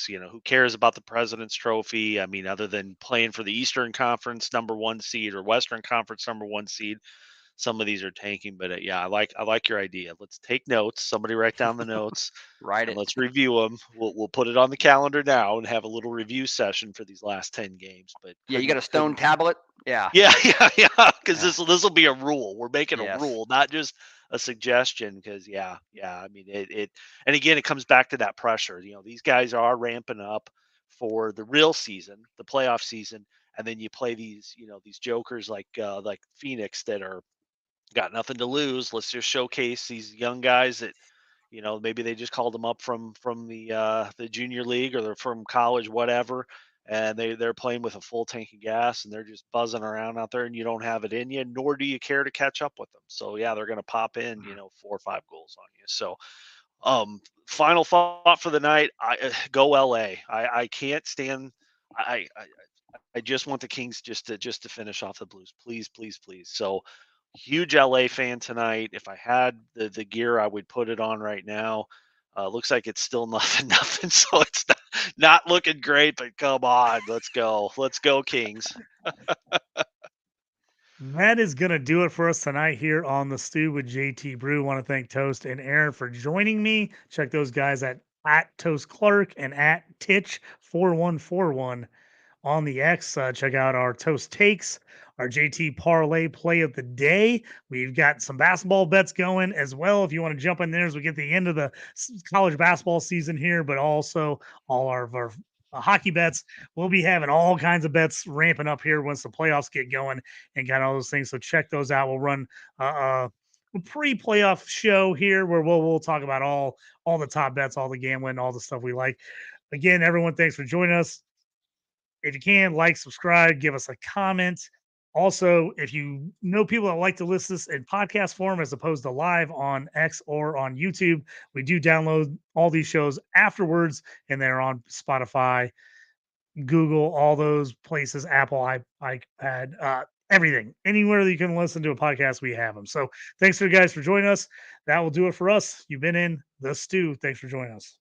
who cares about the President's Trophy? I mean, other than playing for the Eastern Conference #1 seed or Western Conference #1 seed, some of these are tanking. But I like your idea. Let's take notes. Somebody write down the notes. Write And it. let's review them. We'll put it on the calendar now and have a little review session for these last 10 games. But Yeah, you got a stone tablet? Yeah. Yeah. Because Yeah. this will be a rule. We're making a Yes. rule, not just a suggestion. Because I mean it. And again, it comes back to that pressure. These guys are ramping up. for the real season, the playoff season, and then you play these, these jokers like Phoenix that are got nothing to lose. Let's just showcase these young guys that, maybe they just called them up from the junior league, or they're from college, whatever, and they're playing with a full tank of gas, and they're just buzzing around out there, and you don't have it in you, nor do you care to catch up with them. So yeah, they're going to pop in, 4 or 5 goals on you. So final thought for the night: go LA. I can't stand. I just want the Kings just to finish off the Blues, please, please, please. So huge LA fan tonight. If I had the gear, I would put it on right now. Looks like it's still nothing. So it's not looking great, but come on, let's go Kings. That is going to do it for us tonight here on the Stew with JT Brew. Want to thank Toast and Aaron for joining me. Check those guys at Toast Clark and at Titch4141 on the X. Check out our Toast Takes, our JT Parlay Play of the Day. We've got some basketball bets going as well. If you want to jump in there as we get the end of the college basketball season here, but also all our hockey bets. We'll be having all kinds of bets ramping up here once the playoffs get going and got all those things. So check those out. We'll run a pre-playoff show here where we'll talk about all the top bets, all the gambling, all the stuff we like. Again, everyone, thanks for joining us. If you can, like, subscribe, give us a comment. Also, if you know people that like to listen to this in podcast form as opposed to live on X or on YouTube, we do download all these shows afterwards, and they're on Spotify, Google, all those places, Apple, iPad, everything. Anywhere that you can listen to a podcast, we have them. So thanks to you guys for joining us. That will do it for us. You've been in the Stew. Thanks for joining us.